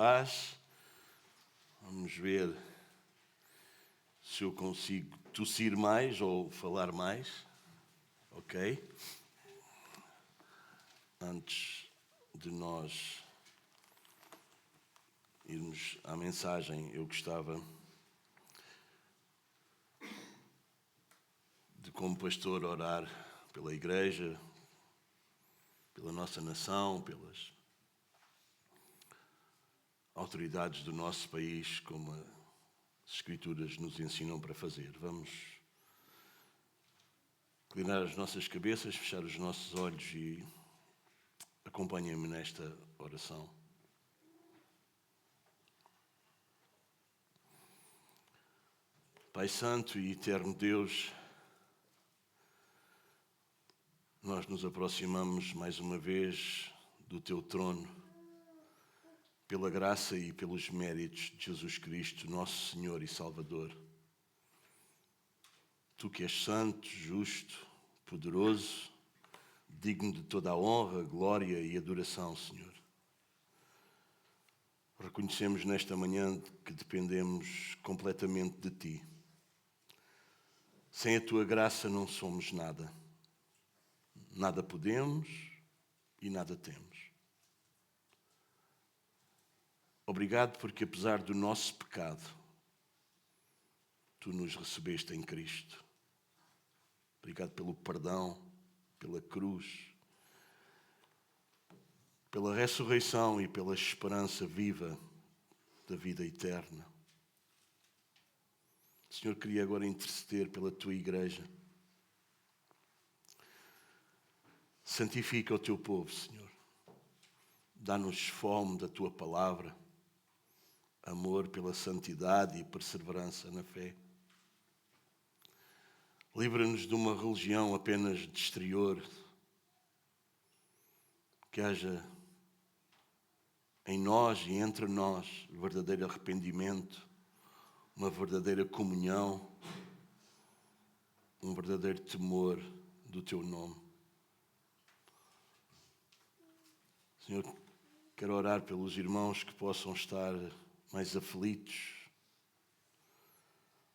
Paz. Vamos ver se eu consigo tossir mais ou falar mais. Ok? Antes de nós irmos à mensagem, eu gostava de, como pastor, orar pela igreja, pela nossa nação, pelas autoridades do nosso país, como as Escrituras nos ensinam para fazer. Vamos inclinar as nossas cabeças, fechar os nossos olhos e acompanhem-me nesta oração. Pai Santo e Eterno Deus, nós nos aproximamos mais uma vez do Teu trono, pela graça e pelos méritos de Jesus Cristo, nosso Senhor e Salvador. Tu que és santo, justo, poderoso, digno de toda a honra, glória e adoração, Senhor. Reconhecemos nesta manhã que dependemos completamente de Ti. Sem a Tua graça não somos nada. Nada podemos e nada temos. Obrigado porque, apesar do nosso pecado, Tu nos recebeste em Cristo. Obrigado pelo perdão, pela cruz, pela ressurreição e pela esperança viva da vida eterna. Senhor, queria agora interceder pela Tua igreja. Santifica o Teu povo, Senhor. Dá-nos fome da Tua palavra, amor pela santidade e perseverança na fé. Livra-nos de uma religião apenas de exterior, que haja em nós e entre nós verdadeiro arrependimento, uma verdadeira comunhão, um verdadeiro temor do Teu nome. Senhor, quero orar pelos irmãos que possam estar mais aflitos.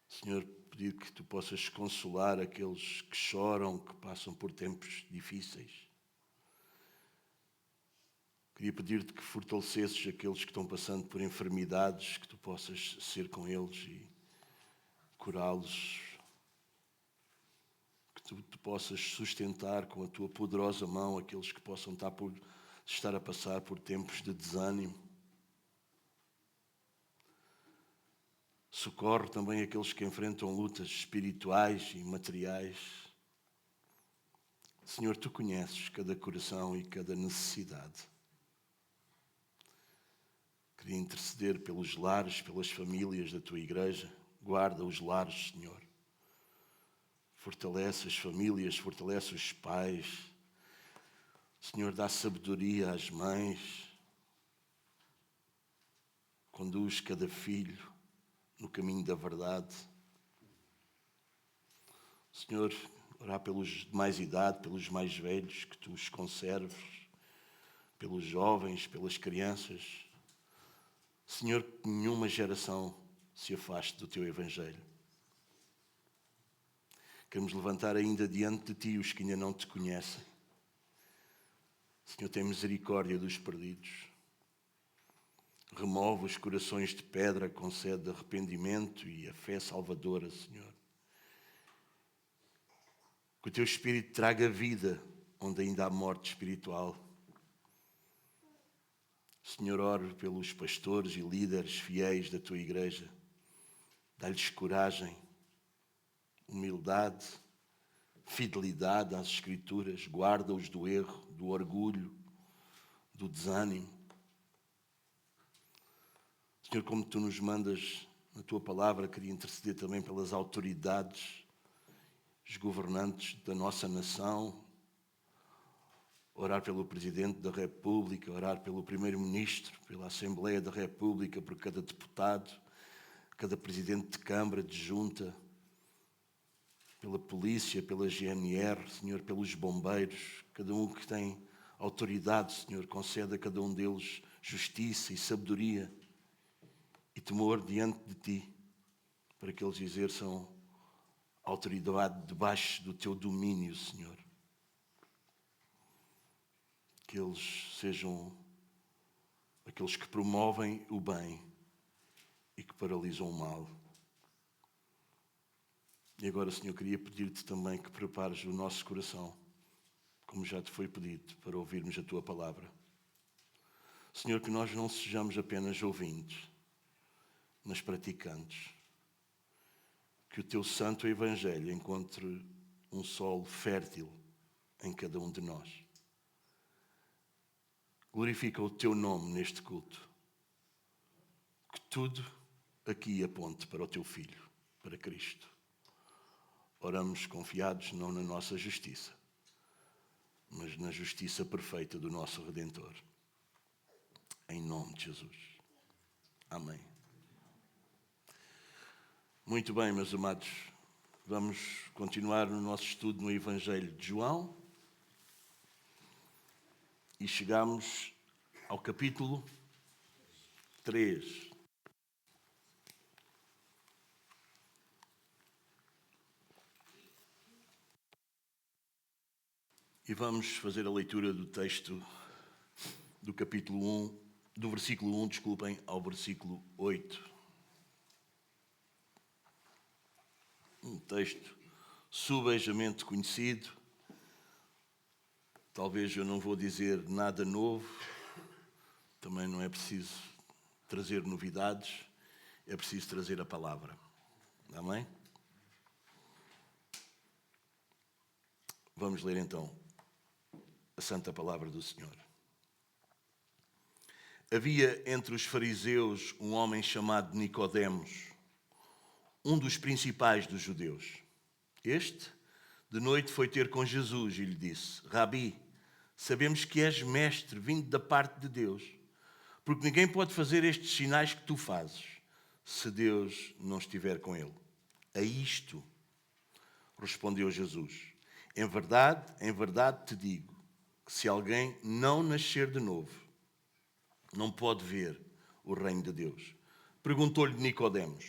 Senhor, pedir que Tu possas consolar aqueles que choram, que passam por tempos difíceis. Queria pedir-te que fortalecesses aqueles que estão passando por enfermidades, que Tu possas ser com eles e curá-los. Que Tu possas sustentar com a Tua poderosa mão aqueles que possam estar a passar por tempos de desânimo. Socorre também aqueles que enfrentam lutas espirituais e materiais. Senhor, Tu conheces cada coração e cada necessidade. Queria interceder pelos lares, pelas famílias da Tua igreja. Guarda os lares, Senhor. Fortalece as famílias, fortalece os pais. Senhor, dá sabedoria às mães. Conduz cada filho no caminho da verdade. Senhor, orar pelos de mais idade, pelos mais velhos, que Tu os conserves, pelos jovens, pelas crianças. Senhor, que nenhuma geração se afaste do Teu Evangelho. Queremos levantar ainda diante de Ti os que ainda não Te conhecem. Senhor, tem misericórdia dos perdidos. Remove os corações de pedra, concede arrependimento e a fé salvadora, Senhor. Que o Teu Espírito traga vida onde ainda há morte espiritual. Senhor, oro pelos pastores e líderes fiéis da Tua igreja. Dá-lhes coragem, humildade, fidelidade às Escrituras. Guarda-os do erro, do orgulho, do desânimo. Senhor, como Tu nos mandas na Tua palavra, queria interceder também pelas autoridades, os governantes da nossa nação, orar pelo Presidente da República, orar pelo Primeiro-Ministro, pela Assembleia da República, por cada deputado, cada Presidente de Câmara, de Junta, pela Polícia, pela GNR, Senhor, pelos bombeiros, cada um que tem autoridade, Senhor, concede a cada um deles justiça e sabedoria e temor diante de Ti, para que eles exerçam autoridade debaixo do Teu domínio, Senhor. Que eles sejam aqueles que promovem o bem e que paralisam o mal. E agora, Senhor, queria pedir-te também que prepares o nosso coração, como já te foi pedido, para ouvirmos a Tua palavra. Senhor, que nós não sejamos apenas ouvintes, mas praticantes. Que o Teu santo Evangelho encontre um solo fértil em cada um de nós. Glorifica o Teu nome neste culto. Que tudo aqui aponte para o Teu Filho, para Cristo. Oramos confiados não na nossa justiça, mas na justiça perfeita do nosso Redentor. Em nome de Jesus. Amém. Muito bem, meus amados. Vamos continuar no nosso estudo no Evangelho de João. E chegamos ao capítulo 3. E vamos fazer a leitura do texto do capítulo 1, do versículo 1, ao versículo 8. Um texto subejamente conhecido. Talvez eu não vou dizer nada novo. Também não é preciso trazer novidades. É preciso trazer a palavra. Amém? Vamos ler então a santa palavra do Senhor. Havia entre os fariseus um homem chamado Nicodemos, um dos principais dos judeus. Este, de noite, foi ter com Jesus e lhe disse: Rabi, sabemos que és mestre vindo da parte de Deus, porque ninguém pode fazer estes sinais que tu fazes, se Deus não estiver com ele. A isto respondeu Jesus: em verdade te digo, que se alguém não nascer de novo, não pode ver o reino de Deus. Perguntou-lhe Nicodemos: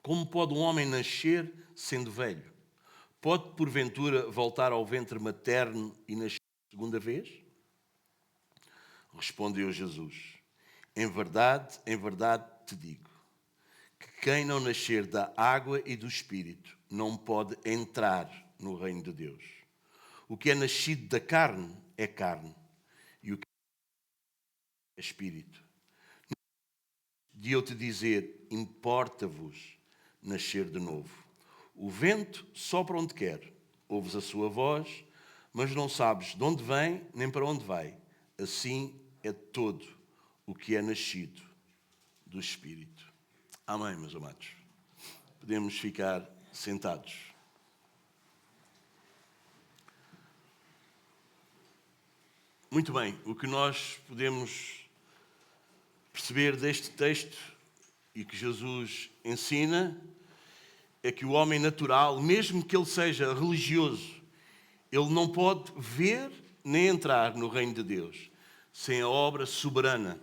como pode um homem nascer sendo velho? Pode, porventura, voltar ao ventre materno e nascer segunda vez? Respondeu Jesus: em verdade te digo, que quem não nascer da água e do Espírito não pode entrar no reino de Deus. O que é nascido da carne é carne, e o que é Espírito. De eu te dizer, importa-vos nascer de novo. O vento sopra onde quer, ouves a sua voz, mas não sabes de onde vem nem para onde vai. Assim é todo o que é nascido do Espírito. Amém, meus amados. Podemos ficar sentados. Muito bem, o que nós podemos perceber deste texto e que Jesus ensina é que o homem natural, mesmo que ele seja religioso, ele não pode ver nem entrar no reino de Deus sem a obra soberana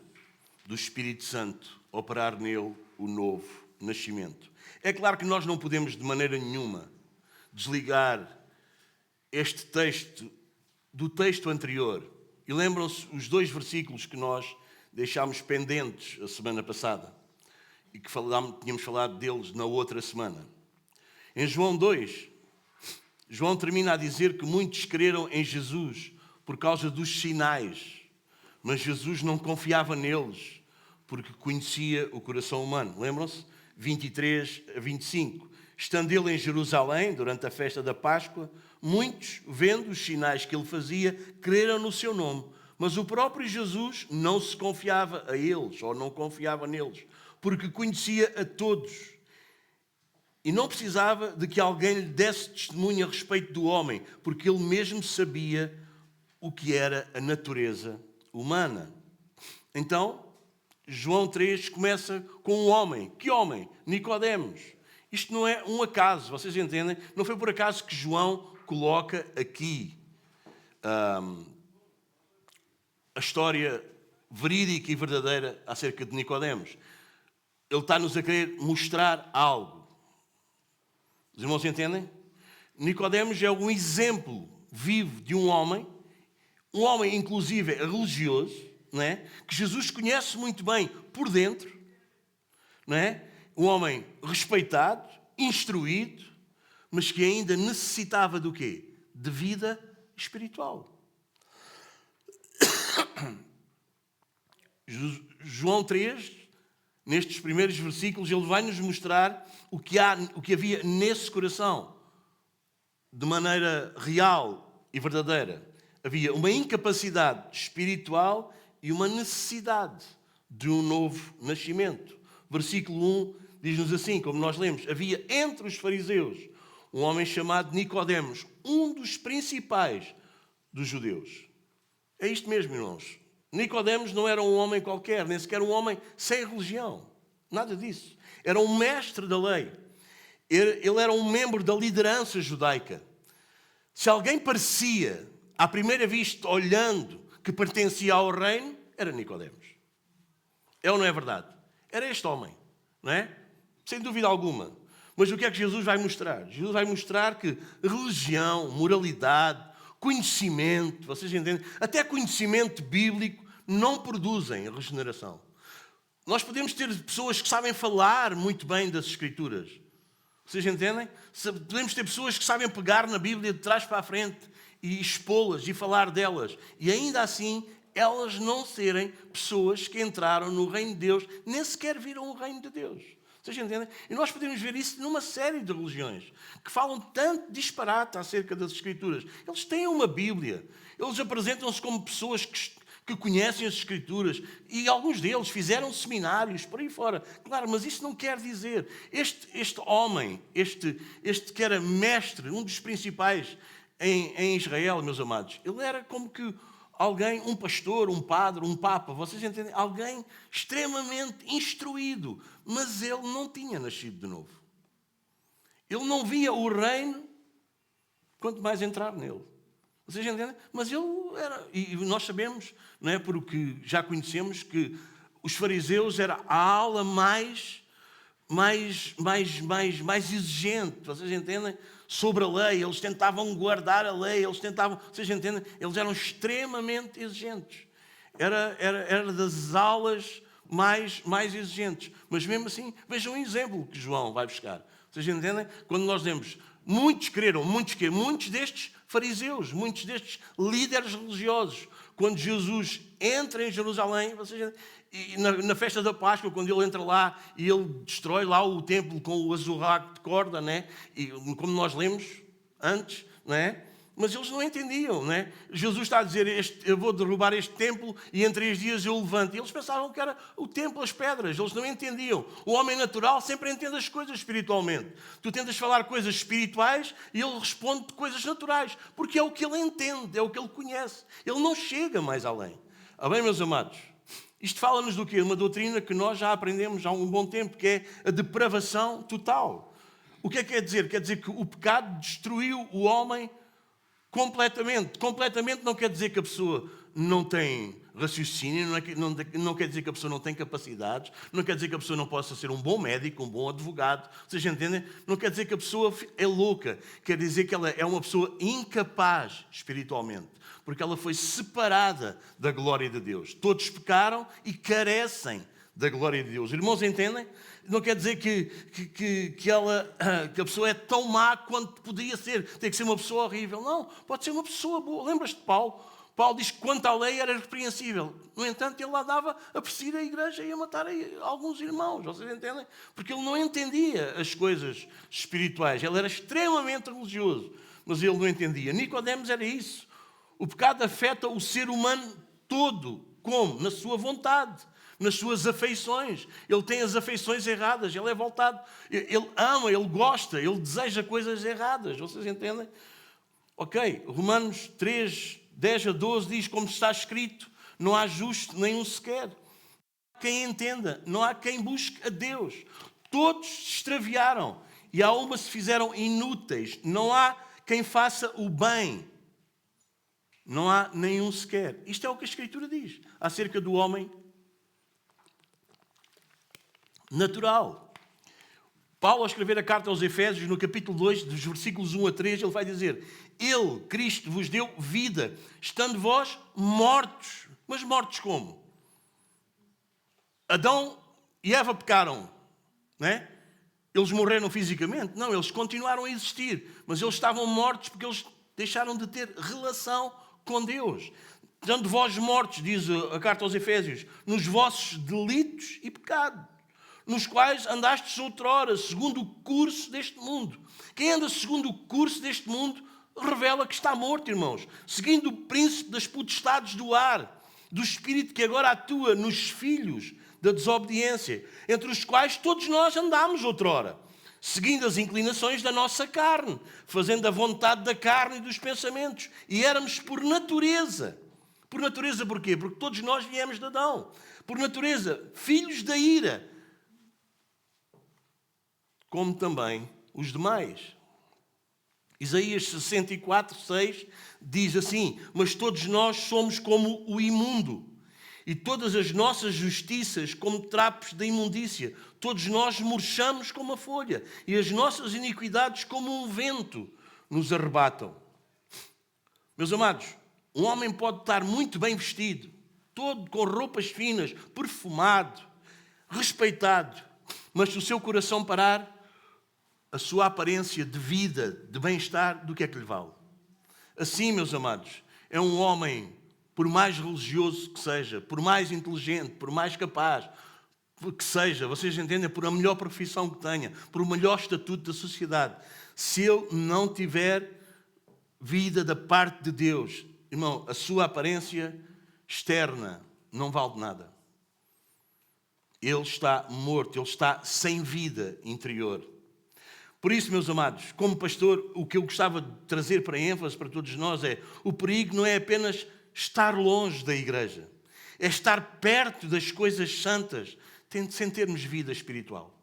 do Espírito Santo operar nele o novo nascimento. É claro que nós não podemos de maneira nenhuma desligar este texto do texto anterior. E lembram-se os 2 versículos que nós deixámos pendentes a semana passada e que tínhamos falado deles na outra semana. Em João 2, João termina a dizer que muitos creram em Jesus por causa dos sinais, mas Jesus não confiava neles porque conhecia o coração humano. Lembram-se? 23 a 25. Estando ele em Jerusalém, durante a festa da Páscoa, muitos, vendo os sinais que ele fazia, creram no seu nome. Mas o próprio Jesus não se confiava a eles, ou não confiava neles, porque conhecia a todos. E não precisava de que alguém lhe desse testemunho a respeito do homem, porque ele mesmo sabia o que era a natureza humana. Então, João 3 começa com um homem. Que homem? Nicodemos. Isto não é um acaso, vocês entendem? Não foi por acaso que João coloca aqui a história verídica e verdadeira acerca de Nicodemos. Ele está-nos a querer mostrar algo. Os irmãos entendem? Nicodemos é um exemplo vivo de um homem inclusive religioso, não é? Que Jesus conhece muito bem por dentro, não é? Um homem respeitado, instruído, mas que ainda necessitava do quê? De vida espiritual. João 3, nestes primeiros versículos, ele vai nos mostrar o que havia nesse coração, de maneira real e verdadeira. Havia uma incapacidade espiritual e uma necessidade de um novo nascimento. Versículo 1 diz-nos assim, como nós lemos: havia entre os fariseus um homem chamado Nicodemos, um dos principais dos judeus. É isto mesmo, irmãos. Nicodemos não era um homem qualquer, nem sequer um homem sem religião. Nada disso. Era um mestre da lei. Ele era um membro da liderança judaica. Se alguém parecia, à primeira vista, olhando, que pertencia ao reino, era Nicodemos. É ou não é verdade? Era este homem, não é? Sem dúvida alguma. Mas o que é que Jesus vai mostrar? Jesus vai mostrar que religião, moralidade, conhecimento, vocês entendem? Até conhecimento bíblico não produzem regeneração. Nós podemos ter pessoas que sabem falar muito bem das Escrituras. Vocês entendem? Podemos ter pessoas que sabem pegar na Bíblia de trás para a frente e expô-las e falar delas. E ainda assim, elas não serem pessoas que entraram no reino de Deus, nem sequer viram o reino de Deus. Vocês entendem? E nós podemos ver isso numa série de religiões que falam tanto disparate acerca das Escrituras. Eles têm uma Bíblia. Eles apresentam-se como pessoas que conhecem as Escrituras, e alguns deles fizeram seminários por aí fora. Claro, mas isso não quer dizer. Este homem, este que era mestre, um dos principais em Israel, meus amados, ele era como que alguém, um pastor, um padre, um papa, vocês entendem? Alguém extremamente instruído, mas ele não tinha nascido de novo. Ele não via o reino, quanto mais entrar nele. Vocês entendem? Mas ele era, e nós sabemos, não é, porque já conhecemos, que os fariseus era a ala mais exigente, vocês entendem? Sobre a lei, eles tentavam guardar a lei, vocês entendem? Eles eram extremamente exigentes. Era das alas mais exigentes. Mas mesmo assim, vejam um exemplo que João vai buscar. Vocês entendem? Quando nós vemos, muitos destes fariseus, muitos destes líderes religiosos, quando Jesus entra em Jerusalém, e na festa da Páscoa, quando ele entra lá e ele destrói lá o templo com o azurraco de corda, né? E como nós lemos antes, né? Mas eles não entendiam, né? Jesus está a dizer: eu vou derrubar este templo e em 3 dias eu levanto. E eles pensavam que era o templo, as pedras. Eles não entendiam. O homem natural sempre entende as coisas espiritualmente. Tu tentas falar coisas espirituais e ele responde coisas naturais, porque é o que ele entende, é o que ele conhece. Ele não chega mais além. Bem, meus amados, isto fala-nos do quê? Uma doutrina que nós já aprendemos há um bom tempo, que é a depravação total. O que é que quer dizer? Quer dizer que o pecado destruiu o homem completamente. Completamente não quer dizer que a pessoa não tem raciocínio, não quer dizer que a pessoa não tem capacidades, não quer dizer que a pessoa não possa ser um bom médico, um bom advogado. Vocês entendem? Não quer dizer que a pessoa é louca. Quer dizer que ela é uma pessoa incapaz espiritualmente, porque ela foi separada da glória de Deus. Todos pecaram e carecem da glória de Deus. Irmãos, entendem? Não quer dizer que a pessoa é tão má quanto podia ser. Tem que ser uma pessoa horrível. Não, pode ser uma pessoa boa. Lembras-te de Paulo? Paulo diz que quanto à lei era repreensível. No entanto, ele lá dava a perseguir a igreja e a matar alguns irmãos. Vocês entendem? Porque ele não entendia as coisas espirituais. Ele era extremamente religioso, mas ele não entendia. Nicodemos era isso. O pecado afeta o ser humano todo. Como? Na sua vontade, nas suas afeições. Ele tem as afeições erradas, ele é voltado, ele ama, ele gosta, ele deseja coisas erradas. Vocês entendem? Ok, Romanos 3, 10 a 12 diz: como está escrito, não há justo nenhum sequer. Não há quem entenda, não há quem busque a Deus. Todos se extraviaram e a alma se fizeram inúteis. Não há quem faça o bem. Não há nenhum sequer. Isto é o que a Escritura diz acerca do homem natural. Paulo, ao escrever a carta aos Efésios, no capítulo 2, dos versículos 1 a 3, ele vai dizer: Ele, Cristo, vos deu vida, estando vós mortos. Mas mortos como? Adão e Eva pecaram, não é? Eles morreram fisicamente? Não, eles continuaram a existir, mas eles estavam mortos porque eles deixaram de ter relação com Deus. Estando vós mortos, diz a carta aos Efésios, nos vossos delitos e pecados, nos quais andastes outrora, segundo o curso deste mundo. Quem anda segundo o curso deste mundo revela que está morto, irmãos. Seguindo o príncipe das potestades do ar, do espírito que agora atua nos filhos da desobediência, entre os quais todos nós andámos outrora, seguindo as inclinações da nossa carne, fazendo a vontade da carne e dos pensamentos. E éramos por natureza. Por natureza porquê? Porque todos nós viemos de Adão. Por natureza, filhos da ira, como também os demais. Isaías 64, 6 diz assim: mas todos nós somos como o imundo, e todas as nossas justiças como trapos da imundícia. Todos nós murchamos como a folha, e as nossas iniquidades como um vento nos arrebatam. Meus amados, um homem pode estar muito bem vestido, todo com roupas finas, perfumado, respeitado, mas se o seu coração parar, a sua aparência de vida, de bem-estar, do que é que lhe vale? Assim, meus amados, é um homem, por mais religioso que seja, por mais inteligente, por mais capaz que seja, vocês entendem, por a melhor profissão que tenha, por o melhor estatuto da sociedade, se ele não tiver vida da parte de Deus, irmão, a sua aparência externa não vale de nada. Ele está morto, ele está sem vida interior. Por isso, meus amados, como pastor, o que eu gostava de trazer para ênfase para todos nós é: o perigo não é apenas estar longe da igreja, é estar perto das coisas santas, sem termos vida espiritual.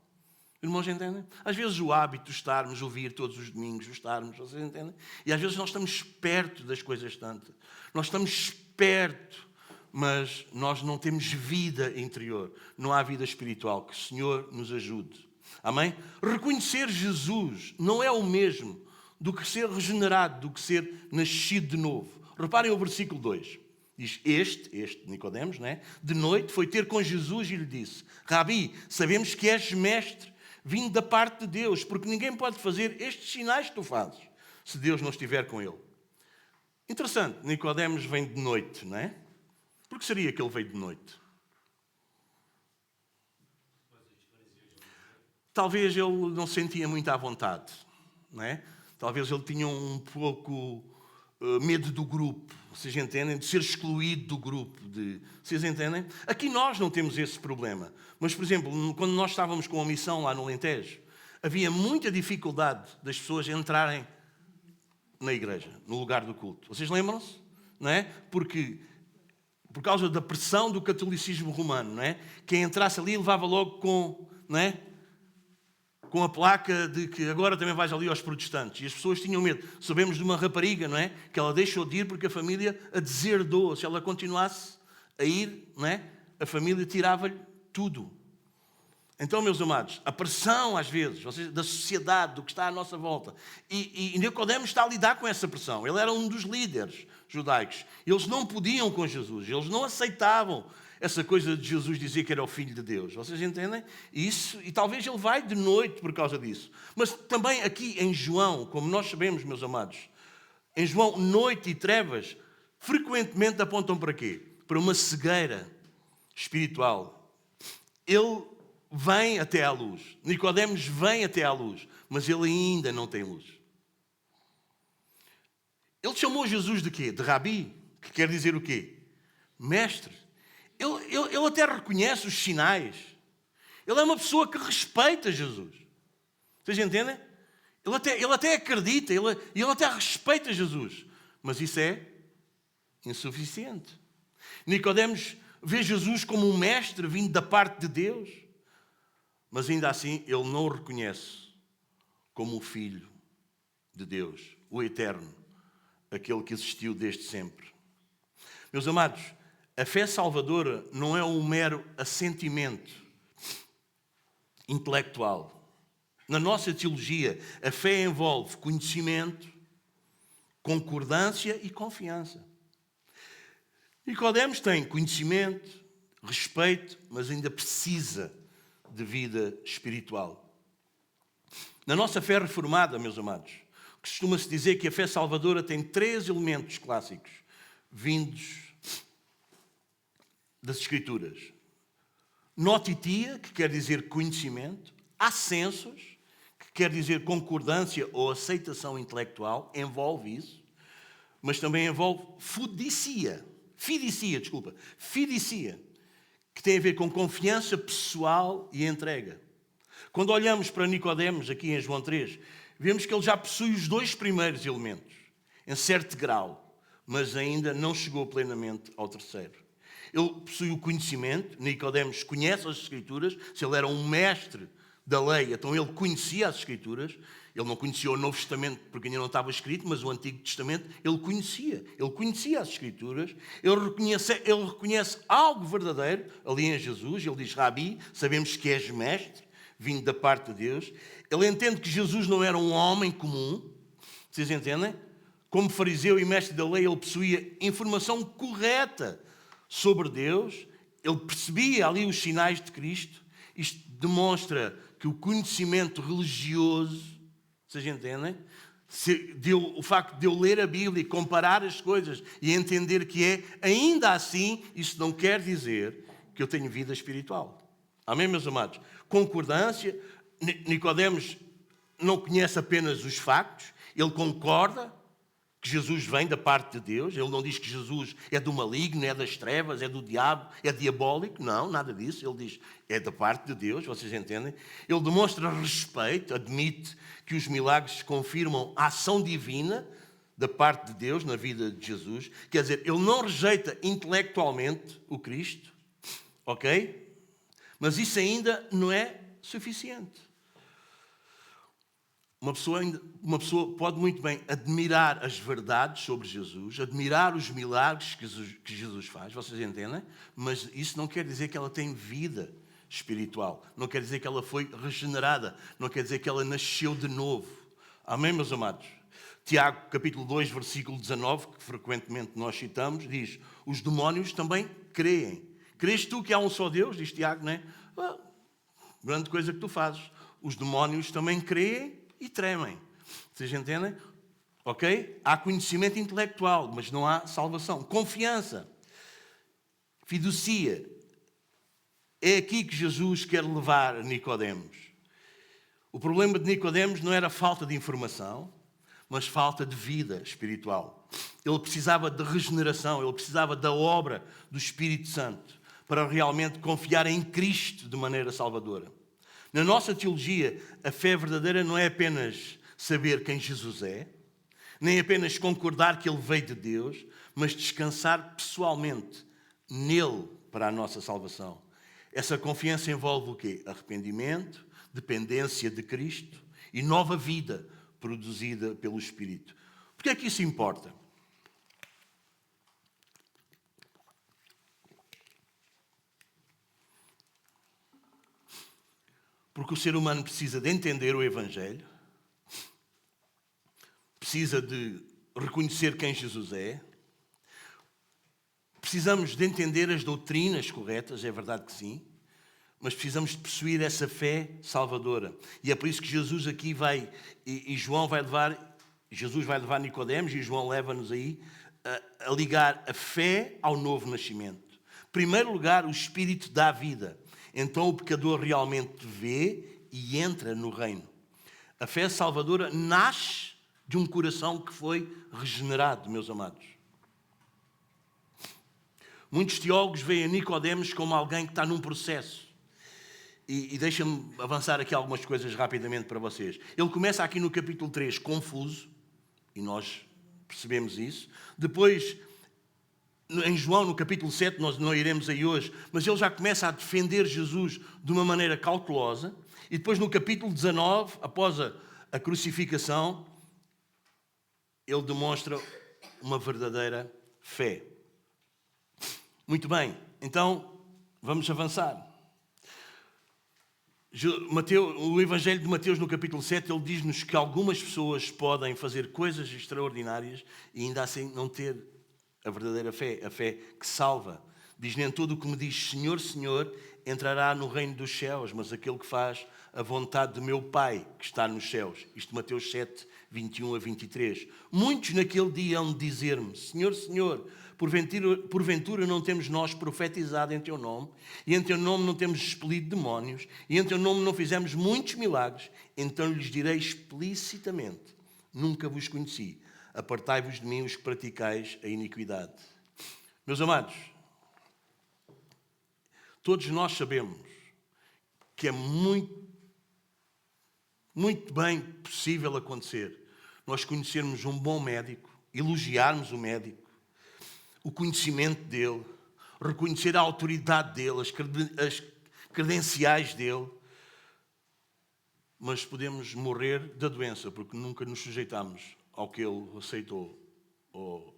Irmãos, entendem? Às vezes o hábito de estarmos a ouvir todos os domingos, vocês entendem? E às vezes nós estamos perto das coisas santas. Nós estamos perto, mas nós não temos vida interior. Não há vida espiritual. Que o Senhor nos ajude. Amém? Reconhecer Jesus não é o mesmo do que ser regenerado, do que ser nascido de novo. Reparem o versículo 2. Diz, este Nicodemos, né? De noite foi ter com Jesus e lhe disse: Rabi, sabemos que és mestre, vindo da parte de Deus, porque ninguém pode fazer estes sinais que tu fazes, se Deus não estiver com ele. Interessante, Nicodemos vem de noite, não é? Por que seria que ele veio de noite? Talvez ele não se sentia muito à vontade, não é? Talvez ele tinha um pouco medo do grupo, vocês entendem? De ser excluído do grupo. Vocês entendem? Aqui nós não temos esse problema. Mas, por exemplo, quando nós estávamos com a missão lá no Alentejo, havia muita dificuldade das pessoas entrarem na igreja, no lugar do culto. Vocês lembram-se? Não é? Porque, por causa da pressão do catolicismo romano, não é? Quem entrasse ali levava logo com, não é? Com a placa de que agora também vais ali aos protestantes. E as pessoas tinham medo. Sabemos de uma rapariga, não é? Que ela deixou de ir porque a família a deserdou. Se ela continuasse a ir, não é? A família tirava-lhe tudo. Então, meus amados, a pressão, às vezes, da sociedade, do que está à nossa volta. E Nicodemos está a lidar com essa pressão. Ele era um dos líderes judaicos. Eles não podiam com Jesus. Eles não aceitavam essa coisa de Jesus dizer que era o Filho de Deus. Vocês entendem? Isso, e talvez ele vai de noite por causa disso. Mas também aqui em João, como nós sabemos, meus amados, em João, noite e trevas, frequentemente apontam para quê? Para uma cegueira espiritual. Ele vem até à luz. Nicodemos vem até à luz, mas ele ainda não tem luz. Ele chamou Jesus de quê? De Rabi, que quer dizer o quê? Mestre. Ele até reconhece os sinais. Ele é uma pessoa que respeita Jesus. Vocês entendem? Ele até acredita, ele até respeita Jesus. Mas isso é insuficiente. Nicodemos vê Jesus como um mestre vindo da parte de Deus, mas ainda assim ele não o reconhece como o Filho de Deus, o Eterno, aquele que existiu desde sempre. Meus amados, a fé salvadora não é um mero assentimento intelectual. Na nossa teologia, a fé envolve conhecimento, concordância e confiança. Nicodemos tem conhecimento, respeito, mas ainda precisa de vida espiritual. Na nossa fé reformada, meus amados, costuma-se dizer que a fé salvadora tem 3 elementos clássicos, vindos das Escrituras. Notitia, que quer dizer conhecimento. Assensos, que quer dizer concordância ou aceitação intelectual, envolve isso. Mas também envolve fidicia, que tem a ver com confiança pessoal e entrega. Quando olhamos para Nicodemos, aqui em João 3, vemos que ele já possui os 2 primeiros elementos, em certo grau, mas ainda não chegou plenamente ao terceiro. Ele possui o conhecimento, Nicodemos conhece as Escrituras, se ele era um mestre da lei, então ele conhecia as Escrituras. Ele não conhecia o Novo Testamento porque ainda não estava escrito, mas o Antigo Testamento ele conhecia as Escrituras, ele reconhece algo verdadeiro ali em Jesus. Ele diz: Rabi, sabemos que és mestre, vindo da parte de Deus. Ele entende que Jesus não era um homem comum, vocês entendem? Como fariseu e mestre da lei, ele possuía informação correta sobre Deus, ele percebia ali os sinais de Cristo. Isto demonstra que o conhecimento religioso, vocês entendem? O facto de eu ler a Bíblia e comparar as coisas e entender que é, ainda assim, isso não quer dizer que eu tenho vida espiritual. Amém, meus amados? Concordância. Nicodemos não conhece apenas os factos, ele concorda que Jesus vem da parte de Deus. Ele não diz que Jesus é do maligno, é das trevas, é do diabo, é diabólico. Não, nada disso. Ele diz, é da parte de Deus, vocês entendem? Ele demonstra respeito, admite que os milagres confirmam a ação divina da parte de Deus na vida de Jesus. Quer dizer, ele não rejeita intelectualmente o Cristo, ok? Mas isso ainda não é suficiente. Uma pessoa pode muito bem admirar as verdades sobre Jesus, admirar os milagres que Jesus faz, vocês entendem? Mas isso não quer dizer que ela tem vida espiritual, não quer dizer que ela foi regenerada, não quer dizer que ela nasceu de novo. Amém, meus amados? Tiago, capítulo 2, versículo 19, que frequentemente nós citamos, diz: os demónios também creem. Crês tu que há um só Deus? Diz Tiago, não é? Grande coisa que tu fazes. Os demónios também creem e tremem. Vocês entendem? Ok? Há conhecimento intelectual, mas não há salvação. Confiança. Fiducia. É aqui que Jesus quer levar Nicodemos. O problema de Nicodemos não era falta de informação, mas falta de vida espiritual. Ele precisava de regeneração, ele precisava da obra do Espírito Santo para realmente confiar em Cristo de maneira salvadora. Na nossa teologia, a fé verdadeira não é apenas saber quem Jesus é, nem apenas concordar que Ele veio de Deus, mas descansar pessoalmente nele para a nossa salvação. Essa confiança envolve o quê? Arrependimento, dependência de Cristo e nova vida produzida pelo Espírito. Por que é que isso importa? Porque o ser humano precisa de entender o Evangelho, precisa de reconhecer quem Jesus é, precisamos de entender as doutrinas corretas, é verdade que sim, mas precisamos de possuir essa fé salvadora. E é por isso que Jesus aqui vai, e João vai levar, Jesus vai levar Nicodemos, e João leva-nos aí a ligar a fé ao novo nascimento. Em primeiro lugar, o Espírito dá vida. Então o pecador realmente vê e entra no reino. A fé salvadora nasce de um coração que foi regenerado, meus amados. Muitos teólogos veem Nicodemos como alguém que está num processo. E deixa-me avançar aqui algumas coisas rapidamente para vocês. Ele começa aqui no capítulo 3 confuso, e nós percebemos isso. Depois, em João, no capítulo 7, nós não iremos aí hoje, mas ele já começa a defender Jesus de uma maneira cautelosa. E depois, no capítulo 19, após a crucificação, ele demonstra uma verdadeira fé. Muito bem, então vamos avançar. O Evangelho de Mateus, no capítulo 7, ele diz-nos que algumas pessoas podem fazer coisas extraordinárias e ainda assim não ter a verdadeira fé, a fé que salva. Diz: nem todo o que me diz Senhor, Senhor, entrará no reino dos céus, mas aquele que faz a vontade do meu Pai que está nos céus. Isto Mateus 7, 21 a 23. Muitos naquele dia hão de dizer-me: Senhor, Senhor, porventura não temos nós profetizado em teu nome, e em teu nome não temos expelido demónios, e em teu nome não fizemos muitos milagres? Então lhes direi explicitamente: nunca vos conheci. Apartai-vos de mim, os que praticais a iniquidade. Meus amados, todos nós sabemos que é muito bem possível acontecer nós conhecermos um bom médico, elogiarmos o médico, o conhecimento dele, reconhecer a autoridade dele, as credenciais dele, mas podemos morrer da doença porque nunca nos sujeitamos ao que ele aceitou ou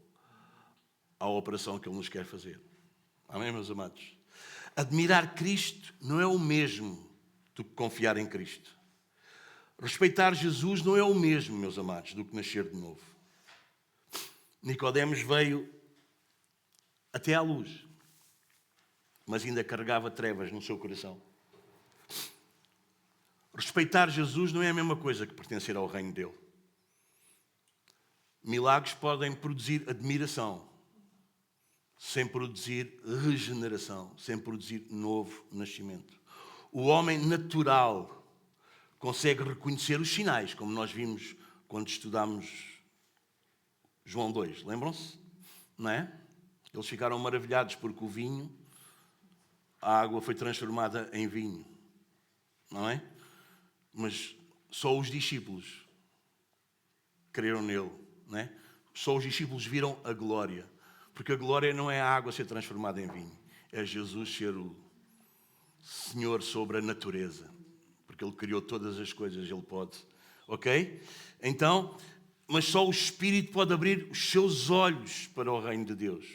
à operação que ele nos quer fazer. Amém, meus amados? Admirar Cristo não é o mesmo do que confiar em Cristo. Respeitar Jesus não é o mesmo, meus amados, do que nascer de novo. Nicodemos veio até à luz, mas ainda carregava trevas no seu coração. Respeitar Jesus não é a mesma coisa que pertencer ao reino dele. Milagres podem produzir admiração, sem produzir regeneração, sem produzir novo nascimento. O homem natural consegue reconhecer os sinais, como nós vimos quando estudámos João 2. Lembram-se? Não é? Eles ficaram maravilhados porque o vinho, a água foi transformada em vinho. Não é? Mas só os discípulos creram nele. Não é? Só os discípulos viram a glória. Porque a glória não é a água ser transformada em vinho. É Jesus ser o Senhor sobre a natureza. Porque Ele criou todas as coisas, Ele pode. Ok? Então, mas só o Espírito pode abrir os seus olhos para o reino de Deus.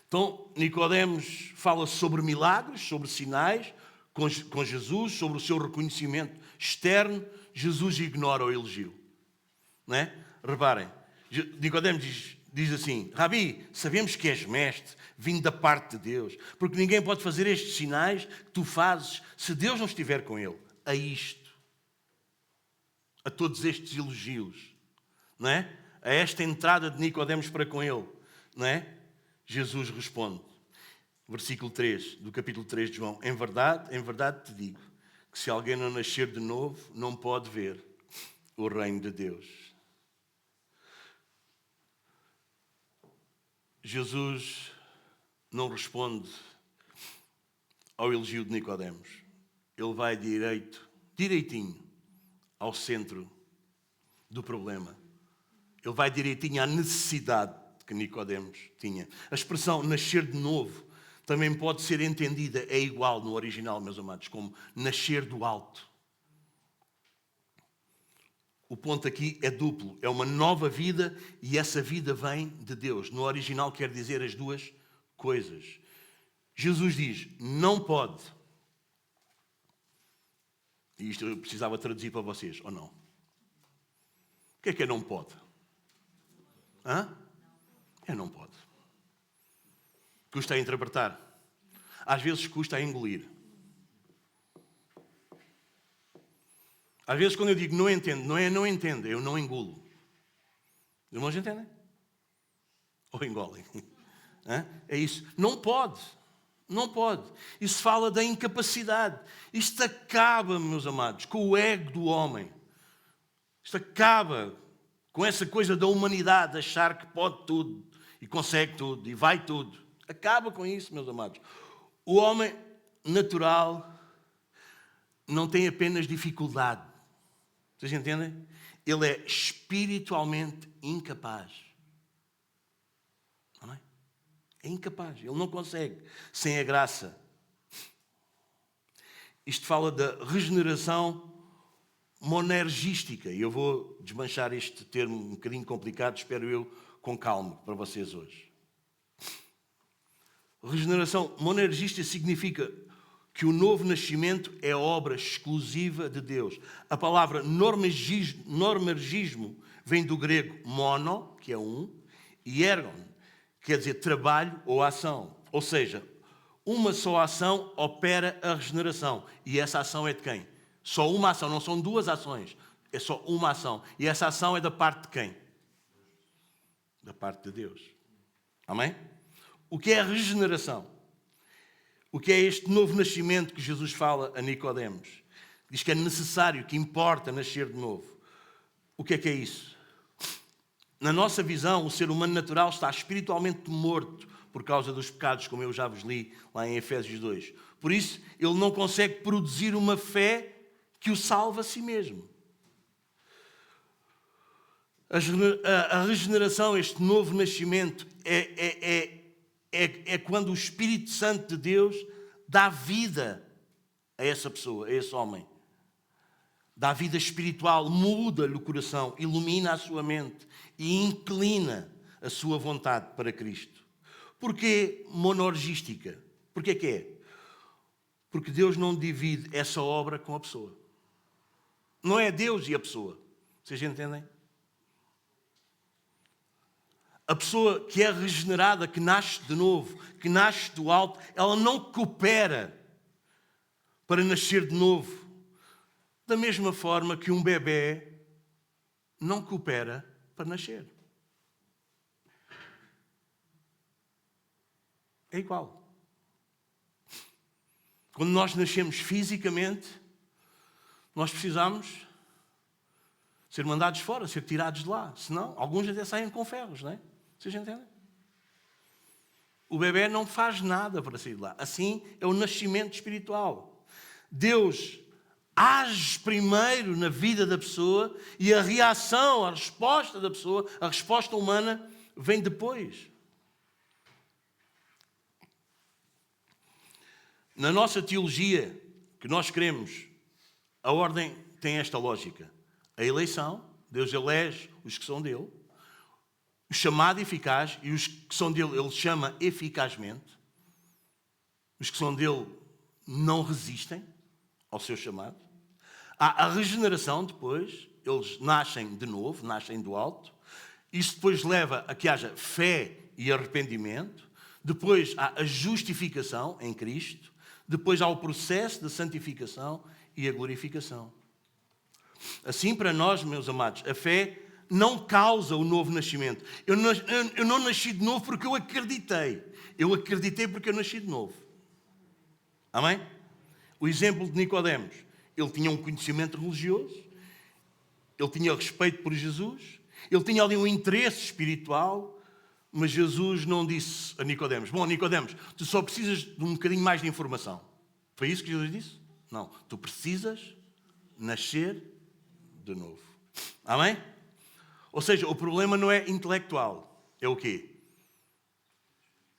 Então, Nicodemos fala sobre milagres, sobre sinais com Jesus, sobre o seu reconhecimento externo. Jesus ignora o elogio. Não é? Reparem, Nicodemos diz assim: Rabi, sabemos que és mestre, vindo da parte de Deus, porque ninguém pode fazer estes sinais que tu fazes se Deus não estiver com ele. A isto, a todos estes elogios, não é? A esta entrada de Nicodemos para com ele, não é? Jesus responde, versículo 3 do capítulo 3 de João: em verdade te digo, que se alguém não nascer de novo, não pode ver o reino de Deus. Jesus não responde ao elogio de Nicodemos. Ele vai direitinho ao centro do problema. Ele vai direitinho à necessidade que Nicodemos tinha. A expressão nascer de novo também pode ser entendida, é igual no original, meus amados, como nascer do alto. O ponto aqui é duplo, é uma nova vida e essa vida vem de Deus. No original quer dizer as duas coisas. Jesus diz, não pode. E isto eu precisava traduzir para vocês, ou não? O que é não pode? Hã? É não pode. Custa a interpretar. Às vezes custa a engolir. Às vezes quando eu digo não entendo, não é não entendo, eu não engulo. Os irmãos entendem? Ou engolem? Hã? É isso. Não pode. Não pode. Isso fala da incapacidade. Isto acaba, meus amados, com o ego do homem. Isto acaba com essa coisa da humanidade, achar que pode tudo, e consegue tudo, e vai tudo. Acaba com isso, meus amados. O homem natural não tem apenas dificuldade. Vocês entendem? Ele é espiritualmente incapaz. Não é? É incapaz. Ele não consegue sem a graça. Isto fala da regeneração monergística. E eu vou desmanchar este termo um bocadinho complicado, espero eu, com calma, para vocês hoje. Regeneração monergista significa que o novo nascimento é obra exclusiva de Deus. A palavra normergismo vem do grego mono, que é um, e ergon, que quer dizer trabalho ou ação. Ou seja, uma só ação opera a regeneração. E essa ação é de quem? Só uma ação, não são duas ações. É só uma ação. E essa ação é da parte de quem? Da parte de Deus. Amém? O que é a regeneração? O que é este novo nascimento que Jesus fala a Nicodemos? Diz que é necessário, que importa nascer de novo. O que é isso? Na nossa visão, o ser humano natural está espiritualmente morto por causa dos pecados, como eu já vos li lá em Efésios 2. Por isso, ele não consegue produzir uma fé que o salve a si mesmo. A regeneração, este novo nascimento, é quando o Espírito Santo de Deus dá vida a essa pessoa, a esse homem. Dá vida espiritual, muda-lhe o coração, ilumina a sua mente e inclina a sua vontade para Cristo. Porquê monorgística? Porquê que é? Porque Deus não divide essa obra com a pessoa. Não é Deus e a pessoa. Vocês entendem? A pessoa que é regenerada, que nasce de novo, que nasce do alto, ela não coopera para nascer de novo. Da mesma forma que um bebê não coopera para nascer. É igual. Quando nós nascemos fisicamente, nós precisamos ser mandados fora, ser tirados de lá. Senão, alguns até saem com ferros, não é? Vocês entendem? O bebê não faz nada para sair de lá. Assim é o nascimento espiritual. Deus age primeiro na vida da pessoa e a reação, a resposta da pessoa, a resposta humana, vem depois. Na nossa teologia, que nós queremos, a ordem tem esta lógica. A eleição, Deus elege os que são dele. O chamado eficaz, e os que são dele, ele chama eficazmente. Os que são dele não resistem ao seu chamado. Há a regeneração depois, eles nascem de novo, nascem do alto. Isso depois leva a que haja fé e arrependimento. Depois há a justificação em Cristo. Depois há o processo de santificação e a glorificação. Assim, para nós, meus amados, a fé não causa o novo nascimento. Eu não nasci de novo porque eu acreditei. Eu acreditei porque eu nasci de novo. Amém? O exemplo de Nicodemos. Ele tinha um conhecimento religioso. Ele tinha respeito por Jesus. Ele tinha ali um interesse espiritual. Mas Jesus não disse a Nicodemos: bom, Nicodemos, tu só precisas de um bocadinho mais de informação. Foi isso que Jesus disse? Não. Tu precisas nascer de novo. Amém? Ou seja, o problema não é intelectual. É o quê?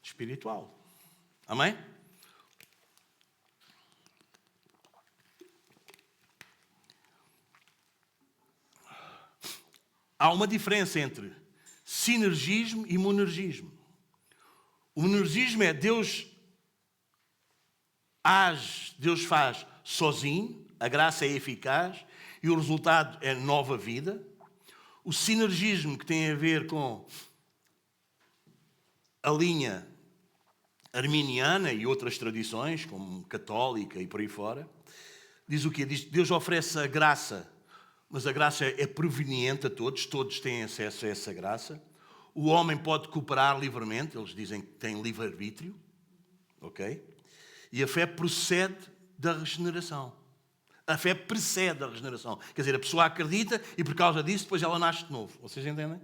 Espiritual. Amém? Há uma diferença entre sinergismo e monergismo. O monergismo é Deus age, Deus faz sozinho, a graça é eficaz e o resultado é nova vida. O sinergismo, que tem a ver com a linha arminiana e outras tradições, como católica e por aí fora, diz o quê? Diz que Deus oferece a graça, mas a graça é proveniente a todos, todos têm acesso a essa graça. O homem pode cooperar livremente, eles dizem que tem livre-arbítrio, ok? E a fé procede da regeneração. A fé precede a regeneração. Quer dizer, a pessoa acredita e por causa disso depois ela nasce de novo. Vocês entendem?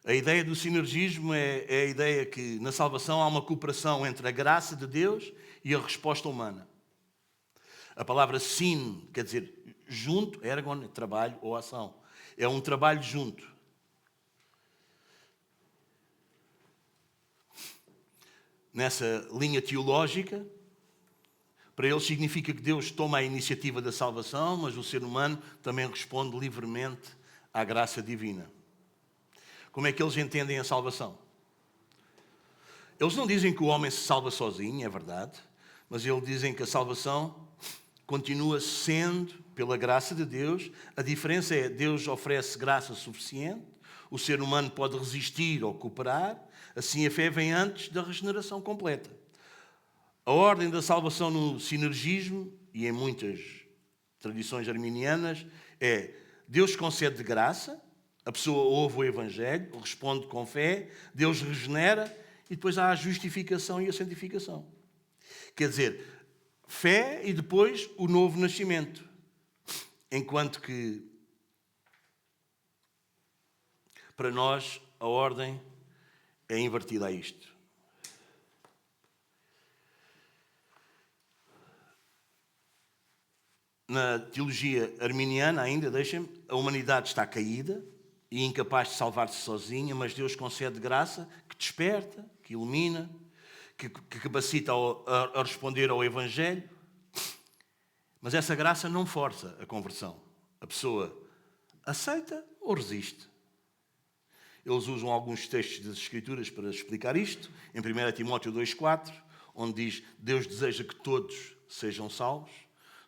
A ideia do sinergismo é a ideia que na salvação há uma cooperação entre a graça de Deus e a resposta humana. A palavra sin quer dizer junto, ergon, trabalho ou ação. É um trabalho junto. Nessa linha teológica, Para eles significa que Deus toma a iniciativa da salvação, mas o ser humano também responde livremente à graça divina. Como é que eles entendem a salvação? Eles não dizem que o homem se salva sozinho, é verdade, mas eles dizem que a salvação continua sendo pela graça de Deus. A diferença é que Deus oferece graça suficiente, o ser humano pode resistir ou cooperar, assim a fé vem antes da regeneração completa. A ordem da salvação no sinergismo e em muitas tradições arminianas é: Deus concede de graça, a pessoa ouve o Evangelho, responde com fé, Deus regenera e depois há a justificação e a santificação. Quer dizer, fé e depois o novo nascimento. Enquanto que, para nós, a ordem é invertida a isto. Na teologia arminiana, ainda, deixem-me, a humanidade está caída e incapaz de salvar-se sozinha, mas Deus concede graça que desperta, que ilumina, que capacita a responder ao Evangelho. Mas essa graça não força a conversão. A pessoa aceita ou resiste. Eles usam alguns textos das Escrituras para explicar isto. Em 1 Timóteo 2,4, onde diz: Deus deseja que todos sejam salvos.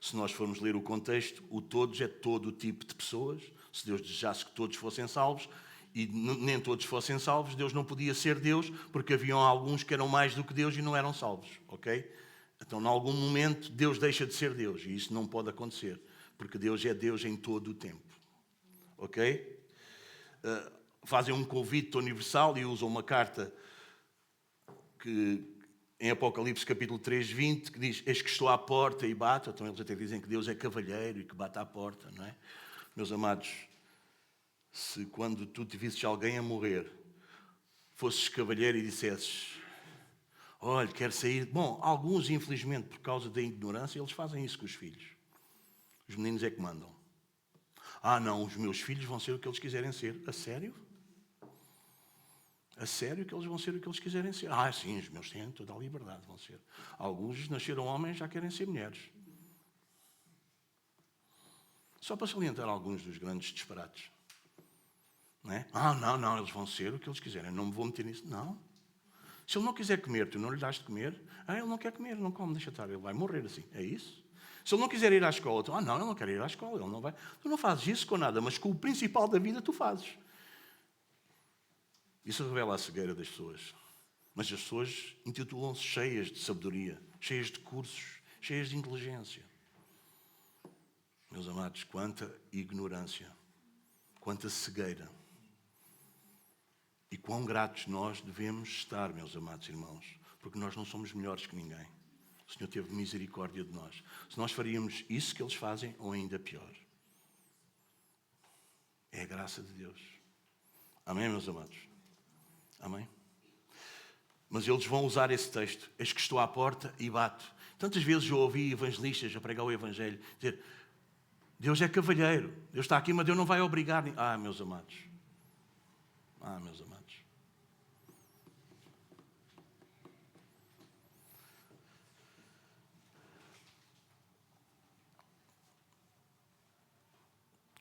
Se nós formos ler o contexto, o todos é todo o tipo de pessoas. Se Deus desejasse que todos fossem salvos, e nem todos fossem salvos, Deus não podia ser Deus, porque haviam alguns que eram mais do que Deus e não eram salvos, ok? Então, em algum momento, Deus deixa de ser Deus, e isso não pode acontecer, porque Deus é Deus em todo o tempo, ok? Fazem um convite universal e usam uma carta que, em Apocalipse capítulo 3, 20, que diz: eis que estou à porta e bato. Então eles até dizem que Deus é cavalheiro e que bate à porta, não é? Meus amados, se quando tu te visses alguém a morrer, fosses cavalheiro e dissesses: olha, quero sair... Bom, alguns, infelizmente, por causa da ignorância, eles fazem isso com os filhos. Os meninos é que mandam. Ah, não, os meus filhos vão ser o que eles quiserem ser. A sério? A sério que eles vão ser o que eles quiserem ser? Ah, sim, os meus têm toda a liberdade, vão ser. Alguns nasceram homens, já querem ser mulheres. Só para salientar alguns dos grandes disparates. Não é? Ah, não, eles vão ser o que eles quiserem. Não me vou meter nisso. Não. Se ele não quiser comer, tu não lhe dás de comer. Ah, ele não quer comer, não come, deixa estar. Ele vai morrer assim. É isso? Se ele não quiser ir à escola, tu, não, ele não quer ir à escola, ele não vai. Tu não fazes isso com nada, mas com o principal da vida tu fazes. Isso revela a cegueira das pessoas. Mas as pessoas intitulam-se cheias de sabedoria, cheias de cursos, cheias de inteligência. Meus amados, quanta ignorância, quanta cegueira. E quão gratos nós devemos estar, meus amados irmãos, porque nós não somos melhores que ninguém. O Senhor teve misericórdia de nós. Se nós faríamos isso que eles fazem, ou ainda pior. É a graça de Deus. Amém, meus amados? Amém? Mas eles vão usar esse texto. Eis que estou à porta e bato. Tantas vezes eu ouvi evangelistas a pregar o Evangelho dizer: Deus é cavalheiro. Deus está aqui, mas Deus não vai obrigar. Meus amados. Meus amados.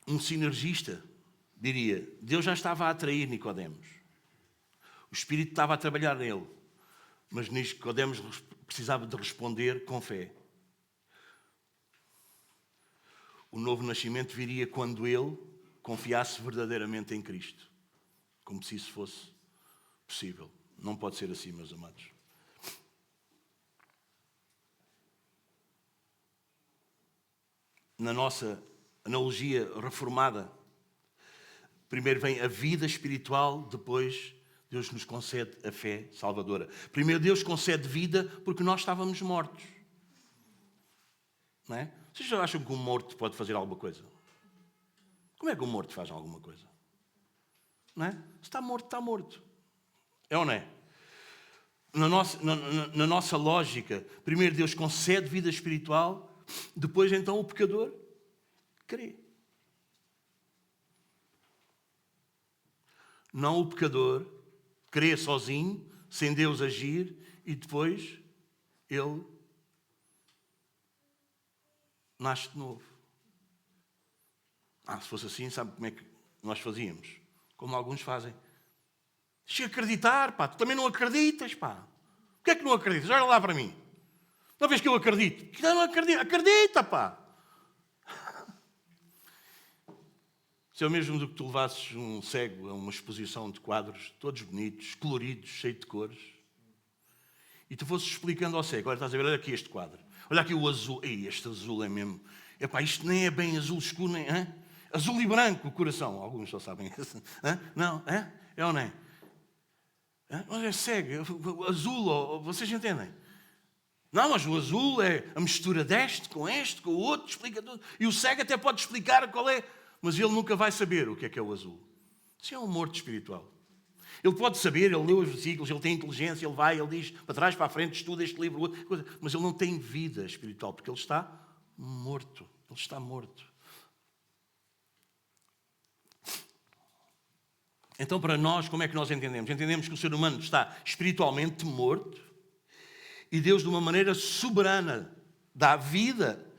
Um sinergista diria: Deus já estava a atrair Nicodemos. O Espírito estava a trabalhar nele. Mas Nicodemos precisava de responder com fé. O novo nascimento viria quando ele confiasse verdadeiramente em Cristo. Como se isso fosse possível. Não pode ser assim, meus amados. Na nossa analogia reformada, primeiro vem a vida espiritual, depois Deus nos concede a fé salvadora. Primeiro Deus concede vida porque nós estávamos mortos. Não é? Vocês já acham que um morto pode fazer alguma coisa? Como é que um morto faz alguma coisa? Não é? Se está morto, está morto. É ou não é? Na nossa lógica, primeiro Deus concede vida espiritual, depois então o pecador crê. Não o pecador crê sozinho, sem Deus agir, e depois ele nasce de novo. Se fosse assim, sabe como é que nós fazíamos? Como alguns fazem. Deixa de acreditar, pá. Tu também não acreditas, pá. O que é que não acreditas? Olha lá para mim. Uma vez que eu acredito. Que não acredito. Acredita, pá. Se é o mesmo do que tu levasses um cego a uma exposição de quadros, todos bonitos, coloridos, cheios de cores, e tu fosses explicando ao cego, olha, estás a ver, olha aqui este quadro, olha aqui o azul, ei, este azul é mesmo, epá, isto nem é bem azul escuro, nem, hein? Azul e branco o coração, alguns só sabem isso, hein? Não, hein? É ou não é? Mas é cego, azul, vocês entendem? Não, mas o azul é a mistura deste, com o outro, explica tudo, e o cego até pode explicar qual é, mas ele nunca vai saber o que é o azul. Isso é um morto espiritual. Ele pode saber, ele leu os versículos, ele tem inteligência, ele vai, ele diz para trás, para a frente, estuda este livro, mas ele não tem vida espiritual, porque ele está morto. Ele está morto. Então, para nós, como é que nós entendemos? Entendemos que o ser humano está espiritualmente morto e Deus, de uma maneira soberana, dá vida